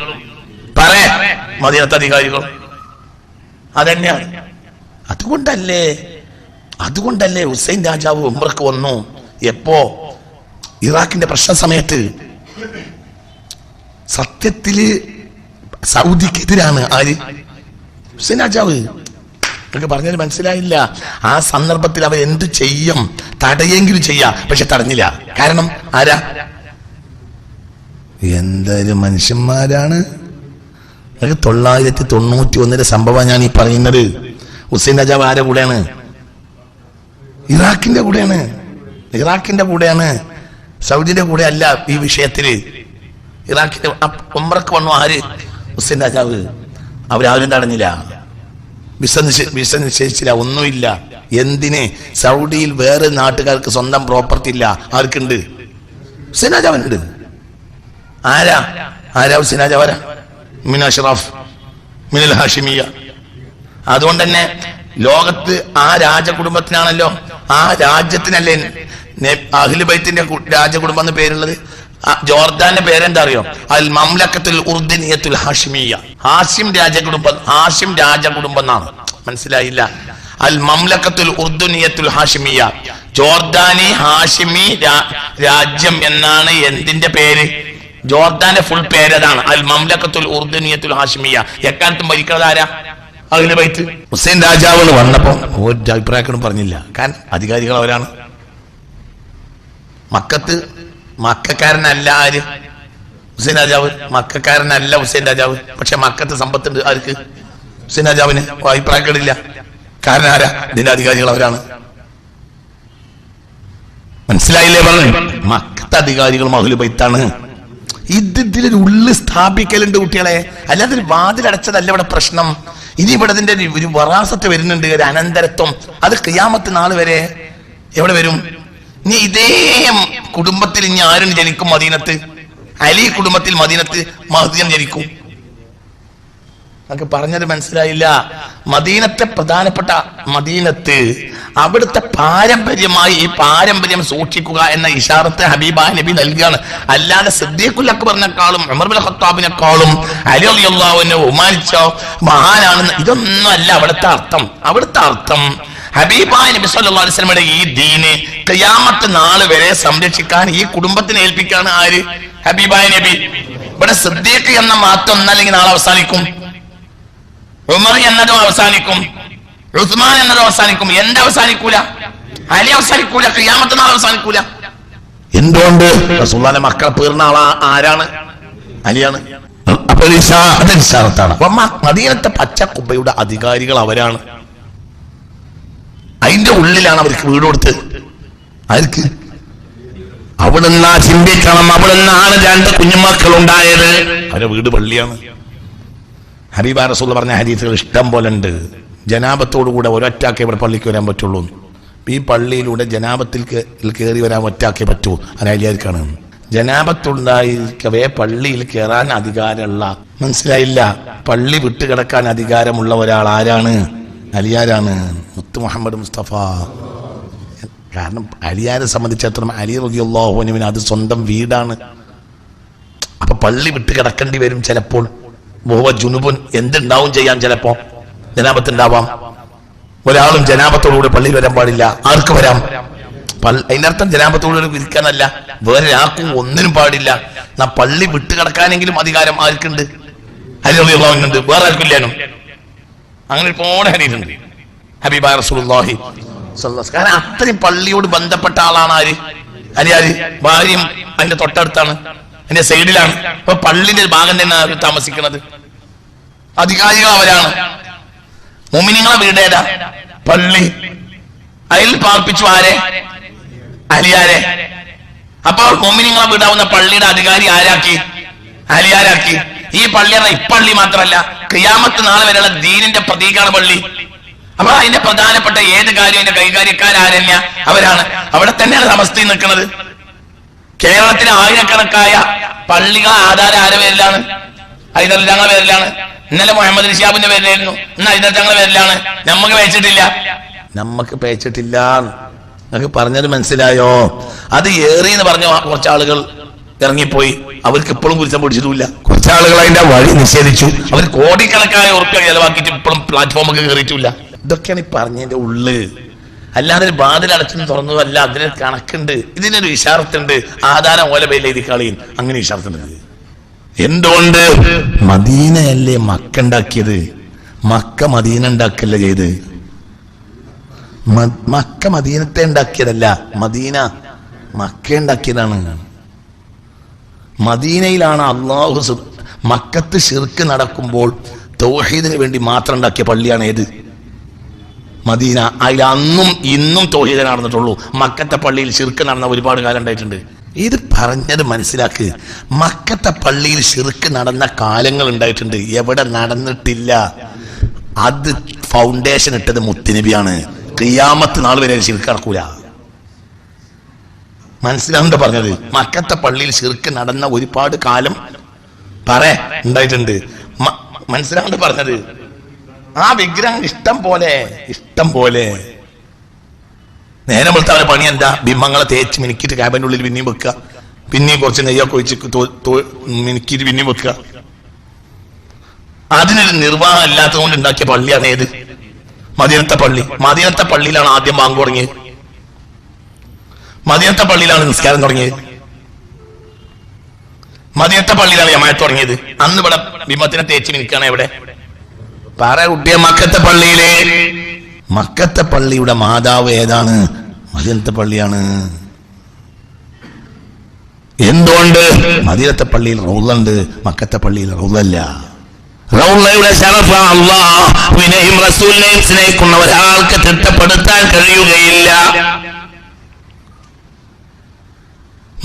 മദീനത്തെ അധികാരികളും. അതന്നെയാണ്. അതുകൊണ്ടല്ലേ ഹുസൈൻ രാജാവ് ഉംറക്ക് വന്നു. എപ്പോ? ഇറാഖിന്റെ പ്രശ്ന സമയത്ത്. സത്യത്തില് സൗദിക്കെതിരാണ് ആര്? ഹുസൈൻ രാജാവ്. നിങ്ങൾക്ക് പറഞ്ഞത് മനസ്സിലായില്ല. ആ സന്ദർഭത്തിൽ അവർ എന്ത് ചെയ്യും? തടയെങ്കിലും ചെയ്യാം. പക്ഷെ തടഞ്ഞില്ല. കാരണം ആരാ? എന്തൊരു മനുഷ്യന്മാരാണ്. 991 സംഭവം ഞാൻ ഈ പറയുന്നത്. ഹുസൈൻ രാജാവ് ആരുടെ കൂടെയാണ്? ഇറാഖിന്റെ കൂടെയാണ്. സൗദിന്റെ കൂടെ അല്ല ഈ വിഷയത്തില്. ഇറാഖിന്റെ ഉംറക്ക് വന്നു ആര്? ഹുസൈൻ രാജാവ്. അവരാരും തടഞ്ഞില്ല, വിസ നിശ്ചയിച്ചില്ല, ഒന്നുമില്ല. എന്തിന്? സൗദിയിൽ വേറെ നാട്ടുകാർക്ക് സ്വന്തം പ്രോപ്പർട്ടി ഇല്ല. ആർക്കുണ്ട്? ഹുസൈൻ രാജാവിനുണ്ട്. ആരാ ഹുസൈൻ രാജാവ്? ആരാ? മിൻ അഷ്റഫ് മിനൽ ഹാഷിമിയ. അതുകൊണ്ട് തന്നെ ലോകത്ത് ആ രാജകുടുംബത്തിനാണല്ലോ, ആ രാജ്യത്തിനല്ലേ അഹ്ലു ബൈത്തിന്റെ രാജകുടുംബം എന്ന് പേരുള്ളത്. ജോർദാന്റെ പേരെന്താ അറിയോ? അൽ മംലക്കത്തുൽ ഉർദുനിയത്തുൽ ഹാഷിമിയ. ഹാഷിം രാജകുടുംബം എന്നാണ്. മനസ്സിലായില്ല? അൽ മംലക്കത്തുൽ ഉർദുനിയത്തുൽ ഹാഷിമിയ. ജോർദാനി ഹാഷിമി രാജ്യം എന്നാണ് എന്തിന്റെ പേര്? ജോർദാന്റെ ഫുൾ പേരതാണ് അൽ മംലക്കത്തുൽ ഉർദുനിയത്തുൽ ഹാഷിമിയ. എക്കാലത്തും ഭരിക്കുന്നത് ആരാ? അഹ്ലു ബൈത്ത്. ഹുസൈൻ രാജാവ് വന്നപ്പോ ഒരു അഭിപ്രായങ്ങളും പറഞ്ഞില്ല. കാരണം അധികാരികൾ അവരാണ്. മക്കാരനല്ല ആര്? ഹുസൈൻ രാജാവ്. മക്കാരനല്ല ഹുസൈൻ രാജാവ്. പക്ഷെ മക്കത്ത് സമ്പത്തുണ്ട് ആർക്ക്? ഹുസൈൻ രാജാവിന്. അഭിപ്രായങ്ങളില്ല. കാരണം ആരാ? ഇതിന്റെ അധികാരികൾ അവരാണ്. മനസ്സിലായില്ലേ? പറഞ്ഞു മക്കത്തെ അധികാരികൾ അഹ്ലു ബൈത്താണ്. ഇതിലൊരു ഉള്ളു സ്ഥാപിക്കലുണ്ട് കുട്ടികളെ. അല്ലാതെ ഒരു വാതിലടച്ചതല്ല ഇവിടെ പ്രശ്നം. ഇനി ഇവിടെ ഇതിന്റെ ഒരു വറാസത്ത് വരുന്നുണ്ട്, ഒരു അനന്തരത്വം. അത് ഖിയാമത്ത് നാൾ വരെ എവിടെ വരും? ഇനി ഇതേ കുടുംബത്തിൽ ഇനി ആരും ജനിക്കും? മദീനത്ത് അലി കുടുംബത്തിൽ മദീനത്ത് മഹ്ദിയും ജനിക്കും. നമുക്ക് പറഞ്ഞത് മനസ്സിലായില്ല. മദീനത്തെ പ്രധാനപ്പെട്ട മദീനത്ത് അവിടുത്തെ പാരമ്പര്യമായി ഈ പാരമ്പര്യം സൂക്ഷിക്കുക എന്ന ഇഷാറത്ത് ഹബീബായ നബി നൽകുകയാണ്. അല്ലാതെ സിദ്ദീഖുൽ അക്ബറിനെക്കാളും ഉമർ ഇബ്നുൽ ഖത്താബിനെക്കാളും അലി റളിയല്ലാഹു അൻഹു ബഹുമാനിച്ചോ മഹാനാണെന്ന് ഇതൊന്നും അല്ല അവിടുത്തെ അർത്ഥം. അവിടുത്തെ അർത്ഥം ഹബീബായ നബി സല്ലല്ലാഹു അലൈഹി വസല്ലമയുടെ ഈ ദീന് ഖിയാമത്ത് നാൾ വരെ സംരക്ഷിക്കാൻ ഈ കുടുംബത്തിനെ ഏൽപ്പിക്കാണ് ആര്? ഹബീബായ നബി. ഇവിടെ സിദ്ദീഖ് എന്ന മാറ്റം ഒന്നല്ലെങ്കിൽ നാളെ അവസാനിക്കും, ഉമർ എന്നതും അവസാനിക്കും, ഉസ്മാൻ എന്നതും അവസാനിക്കും. എന്ത് അവസാനിക്കൂല? അലി അവസാനിക്കൂല, ഖിയാമത്ത് നാൾ അവസാനിക്കൂല. എന്തുകൊണ്ട്? റസൂലുള്ളാഹിന്റെ മക്കളെ പേർന്ന ആരാണ്? അലിയാണ്. അപ്പൊ മദീനത്തെ പച്ച കുബയുടെ അധികാരികൾ അവരാണ്. അതിന്റെ ഉള്ളിലാണ് അവർക്ക് വീട് കൊടുത്തത്. ആർക്ക്? അവിടുന്ന് ചിന്തിക്കണം. അവിടുന്നാണ് 2 കുഞ്ഞുമക്കൾ ഉണ്ടായത്. അവരുടെ വീട് പള്ളിയാണ്. ഹബീബായ റസൂൽ പറഞ്ഞ ഹദീസുകൾ ഇഷ്ടം പോലെ ഉണ്ട്. ജനാബത്തോടുകൂടെ ഒരൊറ്റാക്കേ ഇവിടെ പള്ളിക്ക് വരാൻ പറ്റുള്ളൂ. ഈ പള്ളിയിലൂടെ ജനാബത്തിൽ കയറി വരാൻ ഒറ്റാക്കേ പറ്റൂ. അനാലിയാർക്കാണ്. ജനാബത്തുണ്ടായിരിക്കവേ പള്ളിയിൽ കയറാൻ അധികാരമുള്ള, മനസ്സിലായില്ല, പള്ളി വിട്ടുകിടക്കാൻ അധികാരമുള്ള ഒരാൾ ആരാണ്? അലിയാരാണ്. മുത്ത് മുഹമ്മദ് മുസ്തഫ. കാരണം അലിയാരെ സംബന്ധിച്ചിടത്തോളം അലി റളിയല്ലാഹു അൻഹുവിന് അത് സ്വന്തം വീടാണ്. അപ്പൊ പള്ളി വിട്ട് കിടക്കേണ്ടി വരും ചിലപ്പോൾ. ജുനുബുൻ എന്തുണ്ടാവും ചെയ്യാൻ? ചിലപ്പോ ജനാബത്തുണ്ടാവാം. ഒരാളും ജനാബത്തോടുകൂടി പള്ളിയിൽ വരാൻ പാടില്ല. ആർക്ക് വരാം? അതിനർത്ഥം ജനാബത്തോടുകൂടി ഇരിക്കാനല്ല, വേറെ ആർക്കും ഒന്നിനും പാടില്ല. നാ പള്ളി വിട്ട് കിടക്കാനെങ്കിലും അധികാരം ആർക്കുണ്ട്? അലി റളിയല്ലാഹു അൻഹുണ്ട്. വേറെ ആർക്കില്ലാനും. അങ്ങനെ ഒരുപാട് ഹദീസുണ്ട് ഹബീബായ റസൂലുള്ളാഹി സ്വല്ലല്ലാഹു അലൈഹി വസല്ലം. കാരണം അത്രയും പള്ളിയോട് ബന്ധപ്പെട്ട ആളാണ് ആര്? അലിയാര്. ഭാര്യയും അതിന്റെ തൊട്ടടുത്താണ്, അതിന്റെ സൈഡിലാണ്. അപ്പൊ പള്ളിന്റെ ഭാഗം തന്നെ താമസിക്കുന്നത്. അധികാരികൾ അവരാണ്. മുഅ്മിനീങ്ങളുടെ വീട് ഏതാ? പള്ളി. അതിൽ പാർപ്പിച്ചു ആരെ? അലിയാരെ. അപ്പോൾ മുഅ്മിനീങ്ങളെ വിടാവുന്ന പള്ളിയുടെ അധികാരി ആരാക്കി? അലിയാരാക്കി. ഈ പള്ളി ഇപ്പള്ളി മാത്രമല്ല, ഖിയാമത്ത് നാളെ വരെയുള്ള ദീനിന്റെ പ്രതീകമാണ് പള്ളി. അപ്പൊ അതിന്റെ പ്രധാനപ്പെട്ട ഏത് കാര്യം അതിന്റെ കൈകാര്യക്കാരല്ല അവരാണ്. അവിടെ തന്നെയാണ് സമസ്തയിൽ നിൽക്കുന്നത്. കേരളത്തിലെ ആയിരക്കണക്കായ പള്ളികൾ ആധാരം ആരുടെ പേരിലാണ്? ഹൈദർ തങ്ങളുടെ പേരിലാണ്. ഇന്നലെ മുഹമ്മദ് നിശാബിന്റെ പേരിലായിരുന്നു, ഇന്ന് ഹൈദർ തങ്ങളുടെ പേരിലാണ്. നമുക്ക് പേച്ചിട്ടില്ല. നിങ്ങൾക്ക് പറഞ്ഞത് മനസ്സിലായോ? അത് ഏറി എന്ന് പറഞ്ഞ കുറച്ച് ആളുകൾ ഇറങ്ങിപ്പോയി. അവർക്ക് ഇപ്പോഴും കുറിച്ച് പിടിച്ചിട്ടില്ല. കുറച്ച് ആളുകൾ അതിന്റെ വഴി നിഷേധിച്ചു. അവർ കോടിക്കണക്കായ ഉറുപ്പിക ചെലവാക്കിയിട്ട് ഇപ്പോഴും പ്ലാറ്റ്ഫോമൊക്കെ കയറിയിട്ടില്ല. ഇതൊക്കെയാണ് ഈ പറഞ്ഞതിന്റെ ഉള്ളു. അല്ലാതെ ബാതിൽ അടച്ചെന്ന് തുറന്നതല്ല. അതിന് കണക്കുണ്ട്, ഇതിനൊരു ഇഷാറത്തുണ്ട്. ആധാരം ഓല പേരിൽ എഴുതി കളയും, അങ്ങനെ ഇഷാറത്തുണ്ട്. എന്തുകൊണ്ട്? മദീനയല്ലേ മക്ക ഉണ്ടാക്കിയത്. മക്ക മദീന ഉണ്ടാക്കല്ല ചെയ്ത്. മക്ക മദീനത്തെ ഉണ്ടാക്കിയതല്ല, മദീന മക്ക ഉണ്ടാക്കിയതാണ്. മദീനയിലാണ് അള്ളാഹു മക്കത്ത് ശിർക്ക് നടക്കുമ്പോൾ തൗഹീദിന് വേണ്ടി മാത്രം ഉണ്ടാക്കിയ പള്ളിയാണ് ഏത്? മദീന. അതിൽ അന്നും ഇന്നും തൗഹീദ് നടന്നിട്ടുള്ളൂ. മക്കത്തെ പള്ളിയിൽ ശിർക്ക് നടന്ന ഒരുപാട് കാലം ഉണ്ടായിട്ടുണ്ട്. ഇത് പറഞ്ഞത് മനസ്സിലാക്ക്. മക്കത്തെ പള്ളിയിൽ ശിർക്ക് നടന്ന കാലങ്ങൾ ഉണ്ടായിട്ടുണ്ട്. എവിടെ നടന്നിട്ടില്ല? അത് ഫൗണ്ടേഷൻ ഇട്ടത് മുത്തുനബിയാണ്. ഖിയാമത്ത് നാൾ വരെ ശിർക്ക് നടക്കൂല. മനസ്സിലാവുന്ന പറഞ്ഞത്. മക്കത്തെ പള്ളിയിൽ ശിർക്ക് നടന്ന ഒരുപാട് കാലം ഉണ്ടായിട്ടുണ്ട്. മനസ്സിലാവുന്ന പറഞ്ഞത്. ആ വിഗ്രഹം ഇഷ്ടം പോലെ നേരം വെളുത്ത അവരെ പണി എന്താ? ബിംബങ്ങളെ തേച്ച് മിനുക്കിയിട്ട് ക്യാബിന്റെ ഉള്ളിൽ പിന്നെയും വെക്കുക, പിന്നെയും കുറച്ച് നെയ്യൊക്കെ ഒഴിച്ച് മിനുക്കിയിട്ട് പിന്നെയും വെക്കുക. അതിനൊരു നിർവാഹം അല്ലാത്തത് കൊണ്ട് ഉണ്ടാക്കിയ പള്ളിയാണ് ഏത്? മദീനത്തെ പള്ളി. മദീനത്തെ പള്ളിയിലാണ് ആദ്യം ബാങ്ക് തുടങ്ങിയത്. മദീനത്തെ പള്ളിയിലാണ് നിസ്കാരം തുടങ്ങിയത്. മദീനത്തെ പള്ളിയിലാണ് ജമാഅത്ത് തുടങ്ങിയത്. അന്ന് ഇവിടെ ബിംബത്തിനെ തേച്ച് മിനുക്കാണ്. എവിടെ കുട്ടിയെ? മക്കത്തെ പള്ളിയുടെ മാതാവ് ഏതാണ്? മദീനത്തെ പള്ളിയാണ്. എന്തുകൊണ്ട്? മദീനത്തെ പള്ളിയിൽ റൗളുണ്ട്, മക്കത്തെ പള്ളിയിൽ റൗളല്ല. റൗളയുടെ ശറഫ് അല്ലാഹുവിനെയും റസൂലിനെയും സ്നേഹിക്കുന്ന ഒരാൾക്ക് തിട്ടപ്പെടുത്താൻ കഴിയുകയില്ല.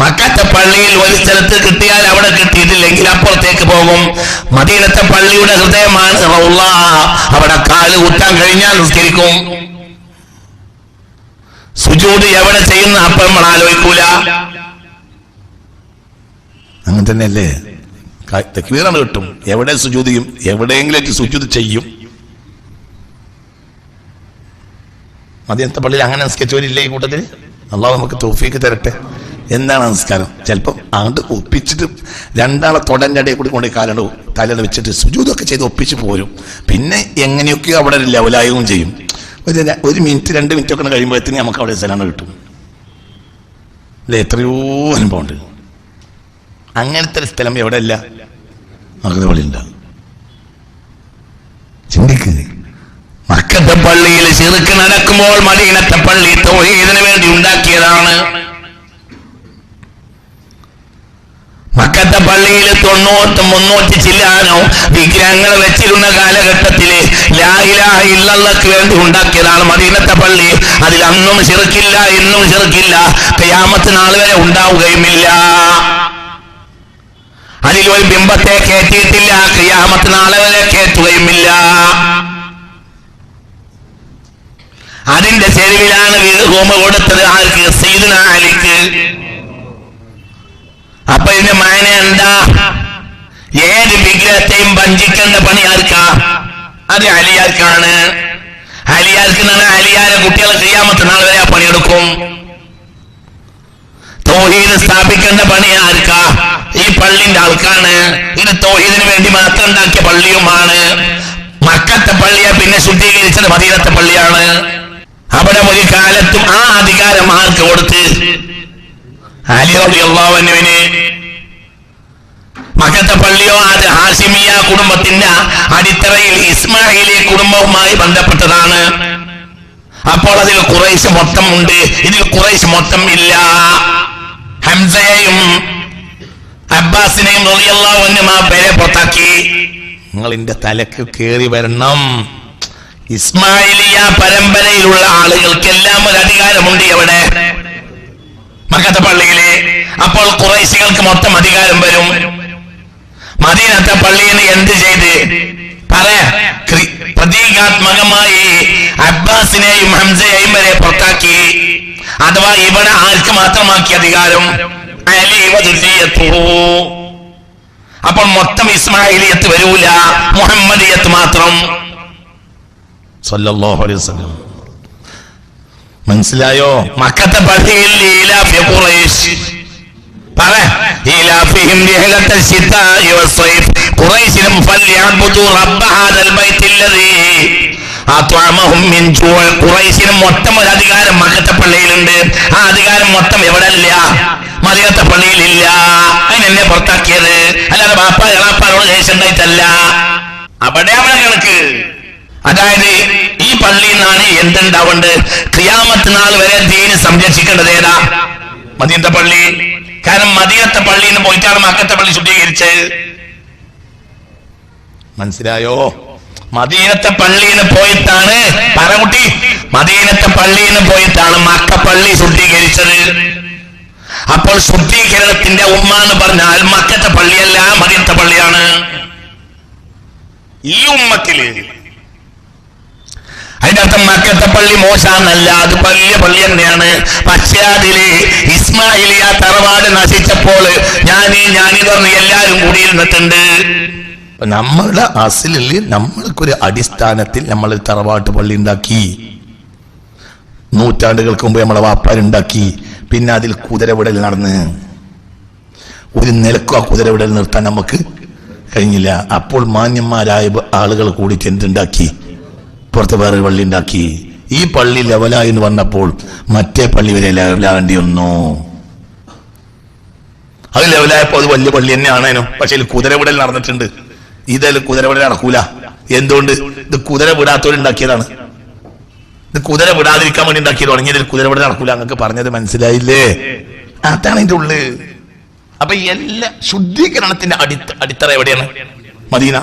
മക്കത്തെ പള്ളിയിൽ ഒരു സ്ഥലത്ത് കിട്ടിയാൽ അവിടെ കിട്ടിയിട്ടില്ലെങ്കിൽ അപ്പുറത്തേക്ക് പോകും. മദീനത്തെ പള്ളിയുടെ ഹൃദയമാണ് റൗള. അവിടെ കാല് കുത്താൻ കഴിഞ്ഞാൽ നിസ്കരിക്കും. സുജൂദ് എവിടെ ചെയ്യുന്ന അപ്പം നമ്മൾ ആലോചിക്കൂല. അങ്ങനെ തന്നെയല്ലേ? തക്ബീറാണ് കിട്ടും. എവിടെ സുജൂദ് ചെയ്യും? എവിടെയെങ്കിലും സുജൂദ് ചെയ്യും. മദീനത്തെ പള്ളിയിൽ അങ്ങനെ നിസ്കരിച്ചവരില്ലേ ഈ കൂട്ടത്തിൽ? അള്ളാഹു നമുക്ക് തൗഫീക്ക് തരട്ടെ. എന്താണ് നമസ്കാരം? ചിലപ്പോൾ അങ്ങോട്ട് ഒപ്പിച്ചിട്ട് രണ്ടാളെ തൊടൻ്റെ ഇടയിൽ കൂടി കൊണ്ട് കാലടോ തലയുടെ വെച്ചിട്ട് സുജൂദൊക്കെ ചെയ്ത് ഒപ്പിച്ച് പോരും. പിന്നെ എങ്ങനെയൊക്കെയോ അവിടെ ലെവലായും ചെയ്യും. ഒരു മിനിറ്റ് 2 മിനിറ്റ് ഒക്കെ കഴിയുമ്പോഴത്തേന് നമുക്ക് അവിടെ സ്ഥലമാണ് കിട്ടും. അല്ലെ? എത്രയോ അനുഭവമുണ്ട്. അങ്ങനത്തെ ഒരു സ്ഥലം എവിടെ അല്ല? മക്കത്തെ പള്ളിയുണ്ട്. ചിന്തിക്കുക. മക്കത്തെ പള്ളിയിൽ ശിർക്ക് നടക്കുമ്പോൾ മദീനത്തെ പള്ളി തൗഹീദിന് വേണ്ടി ഉണ്ടാക്കിയതാണ്. മക്കത്തെ പള്ളിയിൽ 300 ചില്ലാനോ വിഗ്രഹങ്ങൾ വെച്ചിരുന്ന കാലഘട്ടത്തില് ലാ ഇലാഹ ഇല്ലല്ലാഹ്ക്ക് വേണ്ടി ഉണ്ടാക്കിയതാണ് മദീനത്തെ പള്ളി. അതിൽ അന്നും ശിർക്കില്ല, ഇന്നും ശിർക്കില്ല, ഖിയാമത്ത് നാൾ വരെ ഉണ്ടാവുകയുമില്ല. അതിലൊരു ബിംബത്തെ കയറ്റിയിട്ടില്ല, ഖിയാമത്ത് നാൾ വരെ കയറ്റുകയുമില്ല. അതിന്റെ ചെരുവിലാണ് വീട് ഹോമ കൊടുത്തത്. ആർക്ക്? സയ്യിദുനാ അലിക്ക്. അപ്പൊ ഇതിന്റെ മാന എന്താ? ഏത് വിഗ്രഹത്തെയും വഞ്ചിക്കേണ്ട പണി ആർക്കാ? അത് അലിയാർക്കാണ്. അലിയാർക്ക് അലിയാരെ കുട്ടികളെ ഖിയാമത്ത് നാൾ വരെ ആ പണിയെടുക്കും. തൗഹീദ് സ്ഥാപിക്കേണ്ട പണി ആർക്കാ? ഈ പള്ളിന്റെ ആൾക്കാണ്. ഇത് തൗഹീദിന് വേണ്ടി മാത്രം ഉണ്ടാക്കിയ പള്ളിയുമാണ്. മക്കത്തെ പള്ളിയെ പിന്നെ ശുദ്ധീകരിച്ചത് മദീനത്തെ പള്ളിയാണ്. അവിടെ ഒരു കാലത്തും ആ അധികാരം ആർക്ക് കൊടുത്ത്? അലി റളിയല്ലാഹു അൻഹുവിന്. മക്കത്തെ പള്ളിയോ അത് ഹാഷിമിയ കുടുംബത്തിന്റെ അടിത്തറയിൽ ഇസ്മായിലി കുടുംബവുമായി ബന്ധപ്പെട്ടതാണ്. അപ്പോൾ അതിൽ ഖുറൈശ് മൊത്തം ഉണ്ട്, ഇതിൽ ഖുറൈശ് മൊത്തം ഇല്ല. ഹംസയെയും അബ്ബാസിനെയും റളിയല്ലാഹു അൻഹുമാ പേരെ പുറത്താക്കി. നിങ്ങളിന്റെ തലക്ക് കേറി വരണം. ഇസ്മായിലിയ പരമ്പരയിലുള്ള ആളുകൾക്കെല്ലാം ഒരു അധികാരമുണ്ട്. എവിടെ? മക്കത്തെ പള്ളിയിലെ. അപ്പോൾ ഖുറൈശികൾക്ക് മൊത്തം അധികാരം വരും. മദീനത്തെ പള്ളിയിൽ നിന്ന് എന്ത് ചെയ്ത് പ്രതീകാത്മകമായി അബ്ബാസിനെയും ഹംസയെയും വരെ പുറത്താക്കി. അഥവാ ഇവിടെ ആർക്ക് മാത്രമാക്കി അധികാരം? അലി വദുരിയത്തുഹു. അപ്പോൾ മൊത്തം ഇസ്മായിലിയത്ത് വരൂല, മുഹമ്മദിയത്ത് മാത്രം. സല്ലല്ലാഹു അലൈഹി വസല്ലം. മനസ്സിലായോ? മക്കത്തെ പള്ളിയിൽ ഈലാഫി ഖുറൈശ് ഈലാഫിഹിം റിഹ്ലത ശിതാഇ വസ്സൈഫ് ഖുറൈശിനും ഫൽയഅബ്ദു റബ്ബ ഹാദൽ ബൈത്തില്ലദീ അത്അമഹും മിൻ ജൂ. ഖുറൈശിനും മൊത്തം ഒരു അധികാരം മക്കത്തെ പള്ളിയിലുണ്ട്. ആ അധികാരം മൊത്തം എവിടെ ഇല്ല? മദീനത്തെ പള്ളിയിലില്ല. അതിനെന്നെ പുറത്താക്കിയത്. അല്ലാതെ ബാപ്പ എളാപ്പാരോട് ദേഷ്യം ഉണ്ടായിട്ടല്ല. അവിടെ കണക്ക്. അതായത് ഈ പള്ളിയിൽ നിന്നാണ് എന്തുണ്ടാവേണ്ടത്? ഖിയാമത്ത് നാൾ വരെ ദീന് സംരക്ഷിക്കേണ്ടത് ഏതാ? മദീനത്തെ പള്ളി. കാരണം മദീനത്തെ പള്ളിയിൽ നിന്ന് പോയിട്ടാണ് മക്കത്തെ പള്ളി ശുദ്ധീകരിച്ചത്. മനസ്സിലായോ? മദീനത്തെ പള്ളിയിൽ നിന്ന് പോയിട്ടാണ് പറകുട്ടി മദീനത്തെ പള്ളിയിൽ നിന്ന് പോയിട്ടാണ് മക്ക പള്ളി ശുദ്ധീകരിച്ചത്. അപ്പോൾ ശുദ്ധീകരണത്തിന്റെ ഉമ്മ എന്ന് പറഞ്ഞാൽ മക്കത്തെ പള്ളിയല്ല, മദീനത്തെ പള്ളിയാണ്. ഈ ഉമ്മത്തില് അതിന്റെ അർത്ഥം മക്കത്തെ പള്ളി മോശാന്നല്ല, അത് വലിയ പള്ളി തന്നെയാണ്. പക്ഷേ അതില് ഇസ്മായിലിയ തറവാട് നശിച്ചപ്പോൾ ഞാനീ പറഞ്ഞ് എല്ലാരും കൂടിയിരുന്നിട്ടുണ്ട്. നമ്മളുടെ അസിലിൽ നമ്മൾക്കൊരു അടിസ്ഥാനത്തിൽ നമ്മൾ തറവാട്ട് പള്ളി ഉണ്ടാക്കി. നൂറ്റാണ്ടുകൾക്ക് മുമ്പ് നമ്മളെ വാപ്പാരുണ്ടാക്കി. പിന്നെ അതിൽ കുതിരവിടൽ നടന്ന് ഒരു നിലക്കും ആ കുതിരവിടൽ നിർത്താൻ നമുക്ക് കഴിഞ്ഞില്ല. അപ്പോൾ മാന്യന്മാരായ ആളുകൾ കൂടിയിട്ട് എന്തുണ്ടാക്കി? പുറത്ത് വേറെ പള്ളി ഉണ്ടാക്കി. ഈ പള്ളി ലെവലായി എന്ന് പറഞ്ഞപ്പോൾ മറ്റേ പള്ളി വരെ ലെവലാകേണ്ടി വന്നു. അത് ലെവലായപ്പോ അത് വലിയ പള്ളി തന്നെയാണേനും. പക്ഷെ ഇതിൽ കുതിരവിടൽ നടന്നിട്ടുണ്ട്. ഇതിൽ കുതിരവിടൽ നടക്കൂല. എന്തുകൊണ്ട്? ഇത് കുതിര വിടാത്തവരുണ്ടാക്കിയതാണ്. ഇത് കുതിര വിടാതിരിക്കാൻ വേണ്ടി ഉണ്ടാക്കിയത്. തുടങ്ങിയതിൽ കുതിരവിടൽ നടക്കൂല. അങ്ങക്ക് പറഞ്ഞത് മനസ്സിലായില്ലേ? അതാണ് ഇതിന്റെ ഉള്ളിൽ. അപ്പൊ എല്ലാ ശുദ്ധീകരണത്തിന്റെ അടിത്തറ എവിടെയാണ്? മദീന.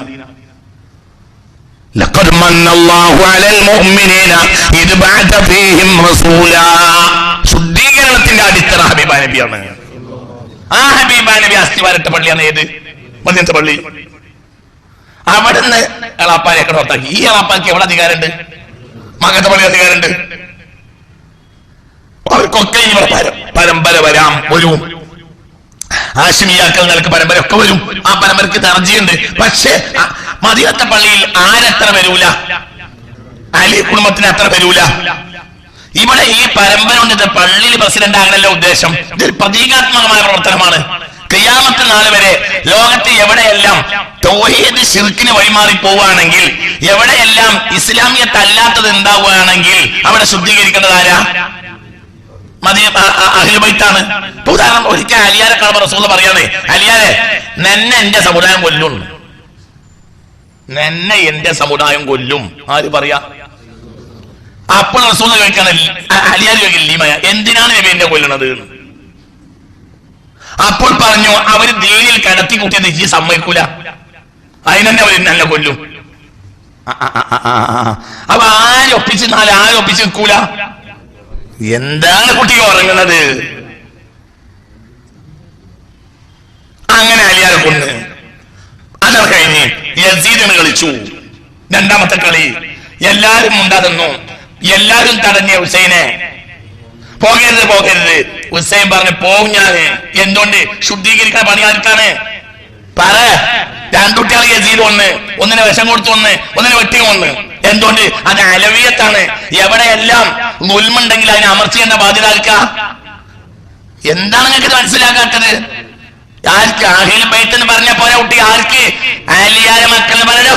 ലഖദ് മന്നല്ലാഹു അലൽ മുഅ്മിനീന ഇദ് ബഅത ഫീഹിം റസൂലാ. ശുദ്ധീകരണത്തിന്റെ അടിത്തറ ഹബീബ നബിയാണ്. ആ ഹബീബ നബി അസ്ഥിവാരട്ട പള്ളിയാണ് ഏത്? മദീനത്തെ പള്ളി. അവിടുന്ന് എളാപ്പാരെയൊക്കെ പുറത്താക്കി. ഈ എളാപ്പാക്ക് എവിടെ അധികാരമുണ്ട്? മകത്തെ പള്ളി അധികാരമുണ്ട്. അവർക്കൊക്കെ ഈ പരമ്പര വരാം, വരും. ഹാഷിമിയാക്കൾ നിലക്ക് പരമ്പര ഒക്കെ വരും. ആ പരമ്പരക്ക് തർജിയുണ്ട്. പക്ഷെ മദീനത്തെ പള്ളിയിൽ ആരത്ര വരൂല? അലി കുടുംബത്തിന് അത്ര വരൂല. ഇവിടെ ഈ പരമ്പര കൊണ്ട് പള്ളിയിൽ പ്രസിഡന്റ് ആകണല്ലോ ഉദ്ദേശം. ഇതൊരു പ്രതീകാത്മകമായ പ്രവർത്തനമാണ്. ഖിയാമത്ത് നാൾ വരെ ലോകത്ത് എവിടെയെല്ലാം തൗഹീദ് ശിർക്കിന് വഴിമാറി പോവുകയാണെങ്കിൽ, എവിടെയെല്ലാം ഇസ്ലാമിയത്ത് അല്ലാത്തത് ഉണ്ടാവുകയാണെങ്കിൽ അവിടെ ശുദ്ധീകരിക്കേണ്ടത് ആരാ? അഹ്ലുൽ ബൈത്താണ്. ഉദാഹരണം, ഒരിക്കൽ അലിയാരെ കാണുമ്പോൾ റസൂൽ പറയാണ്, അലിയാരെ നിന്നെ എന്റെ സമുദായം കൊല്ലും. നിന്നെ എന്റെ സമുദായം കൊല്ലും. ആര് പറയാ? അപ്പോൾ റസൂൽ ചോദിക്കാണ്, അലിയാർ ചോദിക്കില്ല, എന്തിനാണ് നബി എന്നെ കൊല്ലുന്നത്? അപ്പോൾ പറഞ്ഞു, അവര് ദീനിൽ കടത്തി കൂട്ടിയത് ഈ സമ്മതിക്കൂല, അതിനെന്നെ അവർ നല്ല കൊല്ലും. അപ്പൊ ആരൊപ്പിച്ച് ആരൊപ്പിച്ച് നിൽക്കൂല. എന്താണ് കുട്ടികൾ ഉറങ്ങുന്നത്? അങ്ങനെ അലിയാരെ കൊന്ന് അതൊക്കെ കഴിഞ്ഞ് യസീദിന് കളിച്ചു. രണ്ടാമത്തെ കളി എല്ലാരും ഉണ്ടാകുന്നു. എല്ലാരും തടഞ്ഞ ഹുസൈനെ. പോകരുത് പോകരുത്. ഹുസൈൻ പറഞ്ഞു, പോകും ഞാന്. എന്തുകൊണ്ട്? ശുദ്ധീകരിക്കാൻ പണി ആർക്കാണ്? പറ. രണ്ടുകുട്ടികൾ യസീദ് ഒന്ന്, ഒന്നിനെ വിഷം കൊടുത്തു, ഒന്നിനെ വെട്ടി ഒന്ന്. എന്തുകൊണ്ട്? അത് അലവിയത്താണ്. എവിടെയെല്ലാം നുൽമുണ്ടെങ്കിൽ അതിനെ അമർച്ചേണ്ട ബാധ്യത ആർക്കാ? എന്താണ് നിങ്ങൾക്ക് മനസ്സിലാക്കാത്തത്? ആർക്ക്? അഹ്ലുൽ ബൈത്ത് എന്ന് പറഞ്ഞ പോലെ കുട്ടി ആർക്ക്? അലിയാരെ മക്കൾ പറഞ്ഞു.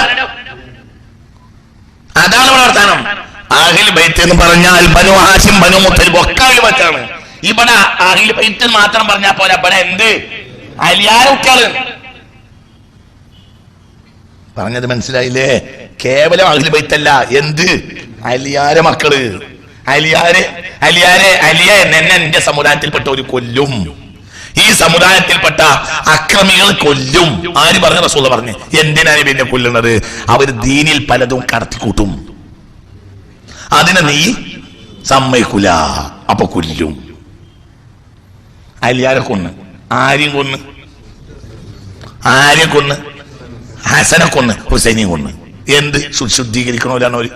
അതാണ് പ്രവർത്തനം. അഹ്ലുൽ ബൈത്ത് എന്ന് പറഞ്ഞാൽ ബനു ഹാശിം, ബനു മുത്തലിബ് ഒക്കെ അഹ്ലുൽ ബൈത്താണ്. ഇവിടെ അഹ്ലുൽ ബൈത്ത് മാത്രം പറഞ്ഞാൽ പോലെ ഇവിടെ എന്ത്? അലിയാരെ കുട്ടികള്. പറഞ്ഞത് മനസ്സിലായില്ലേ? കേവലം അഹ്ലുൽ ബൈത്തല്ല, എന്ത്? അലിയാരെ മക്കള്. അലിയെ എന്നെ എന്റെ സമുദായത്തിൽപ്പെട്ട ഒരു കൊല്ലും. ഈ സമുദായത്തിൽപ്പെട്ട അക്രമികൾ കൊല്ലും. ആര് പറഞ്ഞ? റസൂൽ പറഞ്ഞു. എന്തിനാണ് പിന്നെ കൊല്ലുന്നത്? അവര് ദീനിൽ പലതും കടത്തിക്കൂട്ടും. അതിനെ നീ സമ്മതിക്കൂല, അപ്പൊ കൊല്ലും. അലിയാരെ കൊന്ന് ആരെയും കൊന്ന്? ആരെയും കൊന്ന്? ഹസനെ കൊന്ന്, ഹുസൈനെയും കൊന്ന്. എന്ത് ശുദ്ധീകരിക്കണോലാണ് ഒരു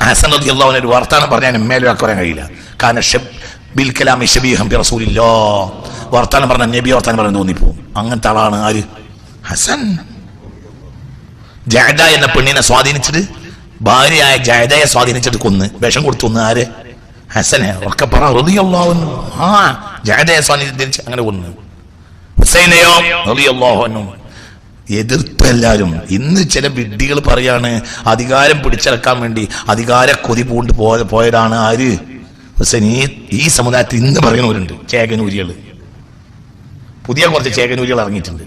ഹസൻ റളിയല്ലാഹു അൻഹു ഒരു വർത്താനം പറഞ്ഞാൽ മേലൊക്കെ പറയാൻ കഴിയില്ല. കാരണം ബിൽ കലാമി ശബീഹൻ ബി റസൂലില്ലാഹ്, വർത്താനം പറഞ്ഞ നബി വർത്താനം പറയാൻ തോന്നിപ്പോവും. അങ്ങനത്തെ ആളാണ് ആര്? ഹസൻ. ജഅദ എന്ന പെണ്ണിനെ സ്വാധീനിച്ചിട്ട്, ഭാര്യയായ ജഅദയെ സ്വാധീനിച്ചിട്ട് കൊന്ന്, വിഷം കൊടുത്തു കൊന്ന്. ആര്? ഹസനെ. ഉറക്കെ പറ റളിയല്ലാഹു അൻഹു. ആ ജഅദയെ സ്വാധീനിച്ച് അങ്ങനെ കൊന്ന്. ഹുസൈനെയോ റളിയല്ലാഹു അൻഹു എതിർത്ത് എല്ലാവരും. ഇന്ന് ചില വിഡ്ഢികൾ പറയാണ് അധികാരം പിടിച്ചെടുക്കാൻ വേണ്ടി അധികാര കൊതി പൂണ്ട് പോയതാണ് ആര്? ഹുസൈൻ. ഈ സമുദായത്തിൽ ഇന്ന് പറയുന്നവരുണ്ട് ചേകനൂരികൾ, പുതിയ കുറച്ച് ചേകനൂരികൾ ഇറങ്ങിയിട്ടുണ്ട്.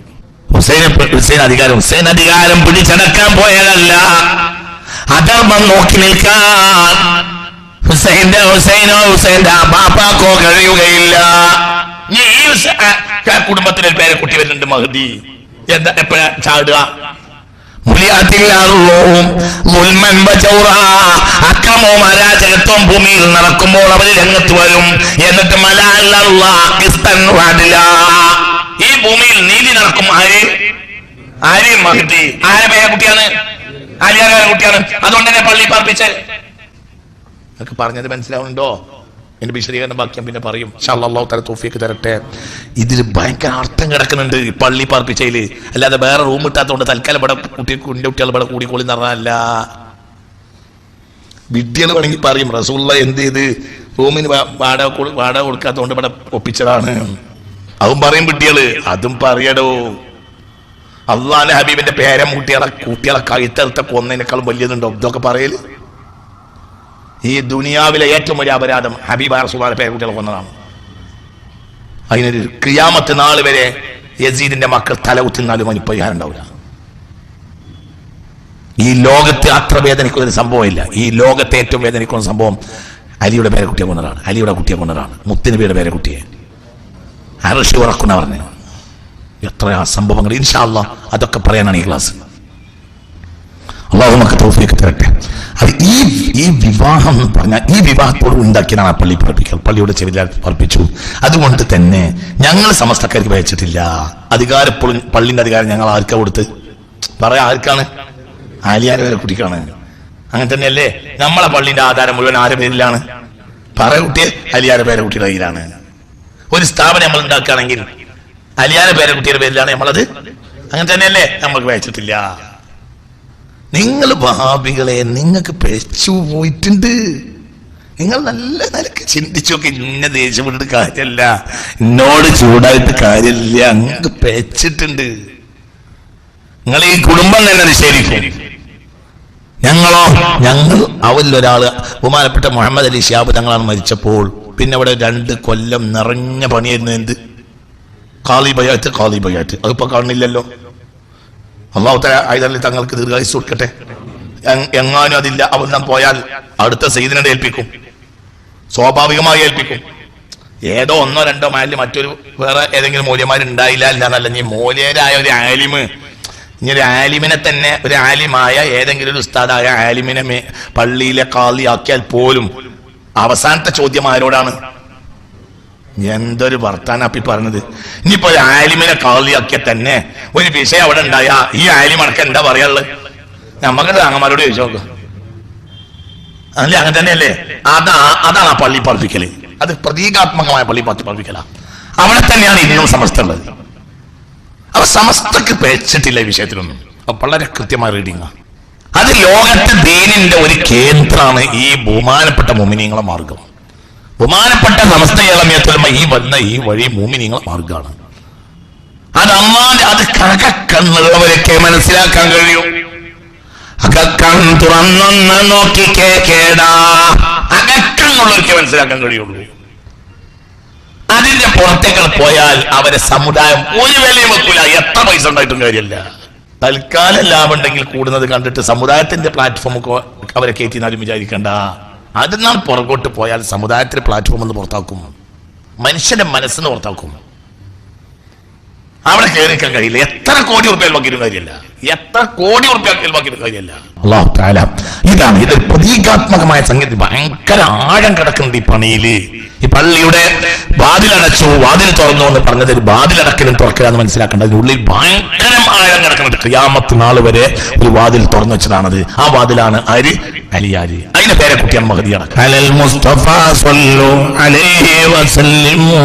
ഹുസൈൻ അധികാരം പിടിച്ചടക്കാൻ പോയതല്ല, അധർമ്മം നോക്കി നിൽക്കാൻ ഹുസൈന്റെ ബാപ്പാക്കോ കഴിയുകയില്ല. ഈ കുടുംബത്തിനൊരു പേരെ കുട്ടി വരുന്നുണ്ട്, മഹദി. എന്താ എപ്പോഴാ ചാടുക? അക്രമവും അരാജകത്വം ഭൂമിയിൽ നടക്കുമ്പോൾ അവർ രംഗത്ത് വരും. എന്നിട്ട് ഈ ഭൂമിയിൽ നീതി നടക്കും. ആര്? മഹ്ദി. ആരെ പേരെ കുട്ടിയാണ്? ആര്യാരെ കുട്ടിയാണ്? അതുകൊണ്ട് തന്നെ പള്ളി പാർപ്പിച്ച് ഒക്കെ പറഞ്ഞത് മനസ്സിലാവുന്നുണ്ടോ? എന്റെ വിശദീകരണം ബാക്കി പിന്നെ പറയും. അല്ലാഹു തആല തൗഫീഖ് തരട്ടെ. ഇതിൽ ഭയങ്കര അർത്ഥം കിടക്കുന്നുണ്ട് പള്ളി പാർപ്പിച്ചതില്. അല്ലാതെ വേറെ റൂം ഇട്ടാത്തോണ്ട് തൽക്കാലം ഇവിടെ കുട്ടികൾ ഇവിടെ കൂടിക്കോളി എന്ന് പറഞ്ഞല്ല. വിദ്യകൾ വേണമെങ്കിൽ പറയും റസൂലുള്ളാഹി എന്ത് ചെയ്ത് റൂമിന് വാടക കൊടുക്കാത്തോണ്ട് ഇവിടെ ഒപ്പിച്ചതാണ്. അതും പറയും വിദ്യകള്. അതും പറയടോ. അള്ളാഹുവിന്റെ ഹബീബിന്റെ പേരം കുട്ടികളെ കഴുത്തെടുത്ത കൊന്നതിനേക്കാളും വലിയതുണ്ടോ ഇതൊക്കെ പറയല്? ഈ ദുനിയാവിലെ ഏറ്റവും വലിയ അപരാധം ഹബീബായ റസൂലുള്ളാഹിയുടെ പേരക്കുട്ടികളെ കൊന്നതാണ്. അതിനൊരു ഖിയാമത്ത് നാൾ വരെ യസീദിന്റെ മക്കൾ തലകുത്തിന്നാലും അതിന് പരിഹാരം ഉണ്ടാവില്ല. ഈ ലോകത്ത് അത്ര വേദനിക്കുന്ന ഒരു സംഭവമില്ല. ഈ ലോകത്തെ ഏറ്റവും വേദനിക്കുന്ന സംഭവം അലിയുടെ പേരക്കുട്ടിയെ കൊന്നതാണ്. അലിയുടെ കുട്ടിയെ കൊന്നതാണ്. മുത്തുനബിയുടെ പേരക്കുട്ടിയെ അർശ് ഉറക്കുന്ന പറഞ്ഞു. എത്ര സംഭവങ്ങൾ. ഇൻഷാ അല്ലാഹ് അതൊക്കെ പറയാനാണ് ഈ ക്ലാസ്. അള്ളാഹു നമുക്ക് തൗഫീഖ് തരട്ടെ. അത് ഈ വിവാഹം എന്ന് പറഞ്ഞാൽ ഈ വിവാഹത്തോട് ഉണ്ടാക്കിയതാണ് ആ പള്ളി പറപ്പിക്കൽ. പള്ളിയുടെ ചെവിയിൽ പറപ്പിച്ചു. അതുകൊണ്ട് തന്നെ ഞങ്ങൾ സമസ്തക്കാർക്ക് വഹിച്ചിട്ടില്ല അധികാരം. പള്ളിന്റെ അധികാരം ഞങ്ങൾ ആർക്കാ കൊടുത്ത്? പറയാ ആർക്കാണ്? ആലിയാരെ വരെ കുട്ടിക്കാണ്. അങ്ങനെ തന്നെയല്ലേ നമ്മളെ പള്ളിന്റെ ആധാരം മുഴുവൻ ആരുടെ പേരിലാണ്? പറയ കുട്ടിയെ അലിയാരെ പേരെ കുട്ടിയുടെ കയ്യിലാണ്. ഒരു സ്ഥാപനം നമ്മൾ ഉണ്ടാക്കുകയാണെങ്കിൽ അലിയാരെ പേരെ കുട്ടിയുടെ പേരിലാണ് നമ്മളത്. അങ്ങനെ തന്നെയല്ലേ? നമ്മൾക്ക് വഹിച്ചിട്ടില്ല. നിങ്ങൾ വഹാബികളെ നിങ്ങൾക്ക് പിഴച്ചു പോയിട്ടുണ്ട്. നിങ്ങൾ നല്ല നിലക്ക് ചിന്തിച്ചൊക്കെ ഇന്ന ദേഷ്യപ്പെട്ടിട്ട് കാര്യമല്ല, എന്നോട് ചൂടായിട്ട് കാര്യമില്ല. അങ്ങ് പിഴച്ചിട്ടുണ്ട്. നിങ്ങൾ ഈ കുടുംബം തന്നെ നിഷേധിക്കും. ഞങ്ങൾ അവരിലൊരാള് ബഹുമാനപ്പെട്ട മുഹമ്മദ് അലി ശിഹാബ് തങ്ങളാണ് മരിച്ചപ്പോൾ പിന്നെ അവിടെ 2 കൊല്ലം നിറഞ്ഞ പണിയായിരുന്നു. എന്ത്? കാളി ബയാറ്റ്. അതിപ്പോ കാണുന്നില്ലല്ലോ. അല്ലാഹു തആല ആയിതല്ലേ തങ്ങൾക്ക് ദീർഘായുസ്സ് കൊടുക്കട്ടെ. എങ്ങാനും അതില്ല അവൻ പോയാൽ അടുത്ത സയ്യിദിനെ ഏൽപ്പിക്കും, സ്വാഭാവികമായി ഏൽപ്പിക്കും. ഏതോ 1-2 മൈലിൽ മറ്റൊരു വേറെ ഏതെങ്കിലും മൂല്യന്മാരുണ്ടായില്ല എന്നല്ല. നീ മൂല്യരായ ഒരു ആലിമ്, ഇനി ഒരു ആലിമിനെ തന്നെ ഒരു ആലിമായ ഏതെങ്കിലും ഒരു ഉസ്താദായ ആലിമിനെ പള്ളിയിലെ ഖാളി ആക്കിയാൽ പോലും അവസാനത്തെ ചോദ്യം ആരോടാണ്? എന്തൊരു വർത്താനപ്പി പറഞ്ഞത്. ഇനിയിപ്പോ ഒരു ആലിമിനെ ഖാളിയാക്കിയ തന്നെ ഒരു വിഷയം അവിടെ ഉണ്ടായ ഈ ആലിമടക്കം എന്താ പറയാനുള്ളത്? നമുക്ക് താങ്ങന്മാരോട് ചോദിച്ചു നോക്ക്. അല്ലേ? അങ്ങനെ തന്നെയല്ലേ? അതാണ് ആ പള്ളി പറപ്പിക്കല്. അത് പ്രതീകാത്മകമായ പള്ളി പറപ്പിക്കല. അവിടെ തന്നെയാണ് ഇന്നും സമസ്ത ഉള്ളത്. അപ്പൊ സമസ്തക്ക് പേച്ചിട്ടില്ല ഈ വിഷയത്തിലൊന്നും. വളരെ കൃത്യമായ റീഡിങ്. അത് ലോകത്തെ ദീനിന്റെ ഒരു കേന്ദ്രമാണ് ഈ ബഹുമാനപ്പെട്ട മുഅ്മിനീങ്ങളുടെ മാർഗം. ബഹുമാനപ്പെട്ട സമസ്ത ഇളമിയത്തുലമ ഈ വഴി മുഅ്മിനീങ്ങളുടെ മാർഗമാണ്. അത് അത് കണക്കുള്ളവരൊക്കെ മനസ്സിലാക്കാൻ കഴിയും. അകക്കൺ തുറന്നൊന്ന് നോക്കി കേടാ അകക്കണ്ണുള്ളവർക്ക് മനസ്സിലാക്കാൻ കഴിയുള്ളൂ. അതിന്റെ പുറത്തേക്ക് പോയാൽ അവരെ സമുദായം ഒരു വിലയും വെക്കൂല. എത്ര പൈസ ഉണ്ടായിട്ടും കാര്യമില്ല. തൽക്കാലം ലാഭം ഉണ്ടെങ്കിൽ കൂടുന്നത് കണ്ടിട്ട് സമുദായത്തിന്റെ പ്ലാറ്റ്ഫോമൊക്കെ അവരെ കയറ്റിനാലും വിചാരിക്കണ്ട. അതിനാൾ പുറകോട്ട് പോയാൽ സമുദായത്തിന്റെ പ്ലാറ്റ്ഫോം എന്ന് പുറത്താക്കും, മനുഷ്യന്റെ മനസ്സിന് പുറത്താക്കും. അവിടെ കയറിക്കാൻ കഴിയില്ല. എത്ര കോടി റുപ്യ വയ്ക്കിലും കാര്യമില്ല. എത്ര കോടി റുപ്യ ചെലവാക്കിയിട്ട് കാര്യമല്ല. അല്ലാഹു തആല ഇതാണ് ഇത് പ്രതീകാത്മകമായ സംഗതി. ഭയങ്കര ആഴം കിടക്കുന്നുണ്ട് ഈ പണിയില്. ഈ പള്ളിയുടെ വാതിലടച്ചു, വാതിൽ തുറന്നു എന്ന് പറഞ്ഞത് ഒരു വാതിലടക്കലും തുറക്കലാന്ന് മനസ്സിലാക്കേണ്ടത്. അതിനുള്ളിൽ ഭയങ്കര ആഴം കിടക്കുന്നുണ്ട്. ഖിയാമത്ത് നാൾ വരെ ഒരു വാതിൽ തുറന്നു വെച്ചതാണത്. ആ വാതിലാണ് ആര്? അലിയാര്. അതിന്റെ പേരെ കുട്ടിയാണ് മഹദിയാണ്. അലൽ മുസ്തഫ സ്വല്ലു അലൈഹി വസല്ലിമു.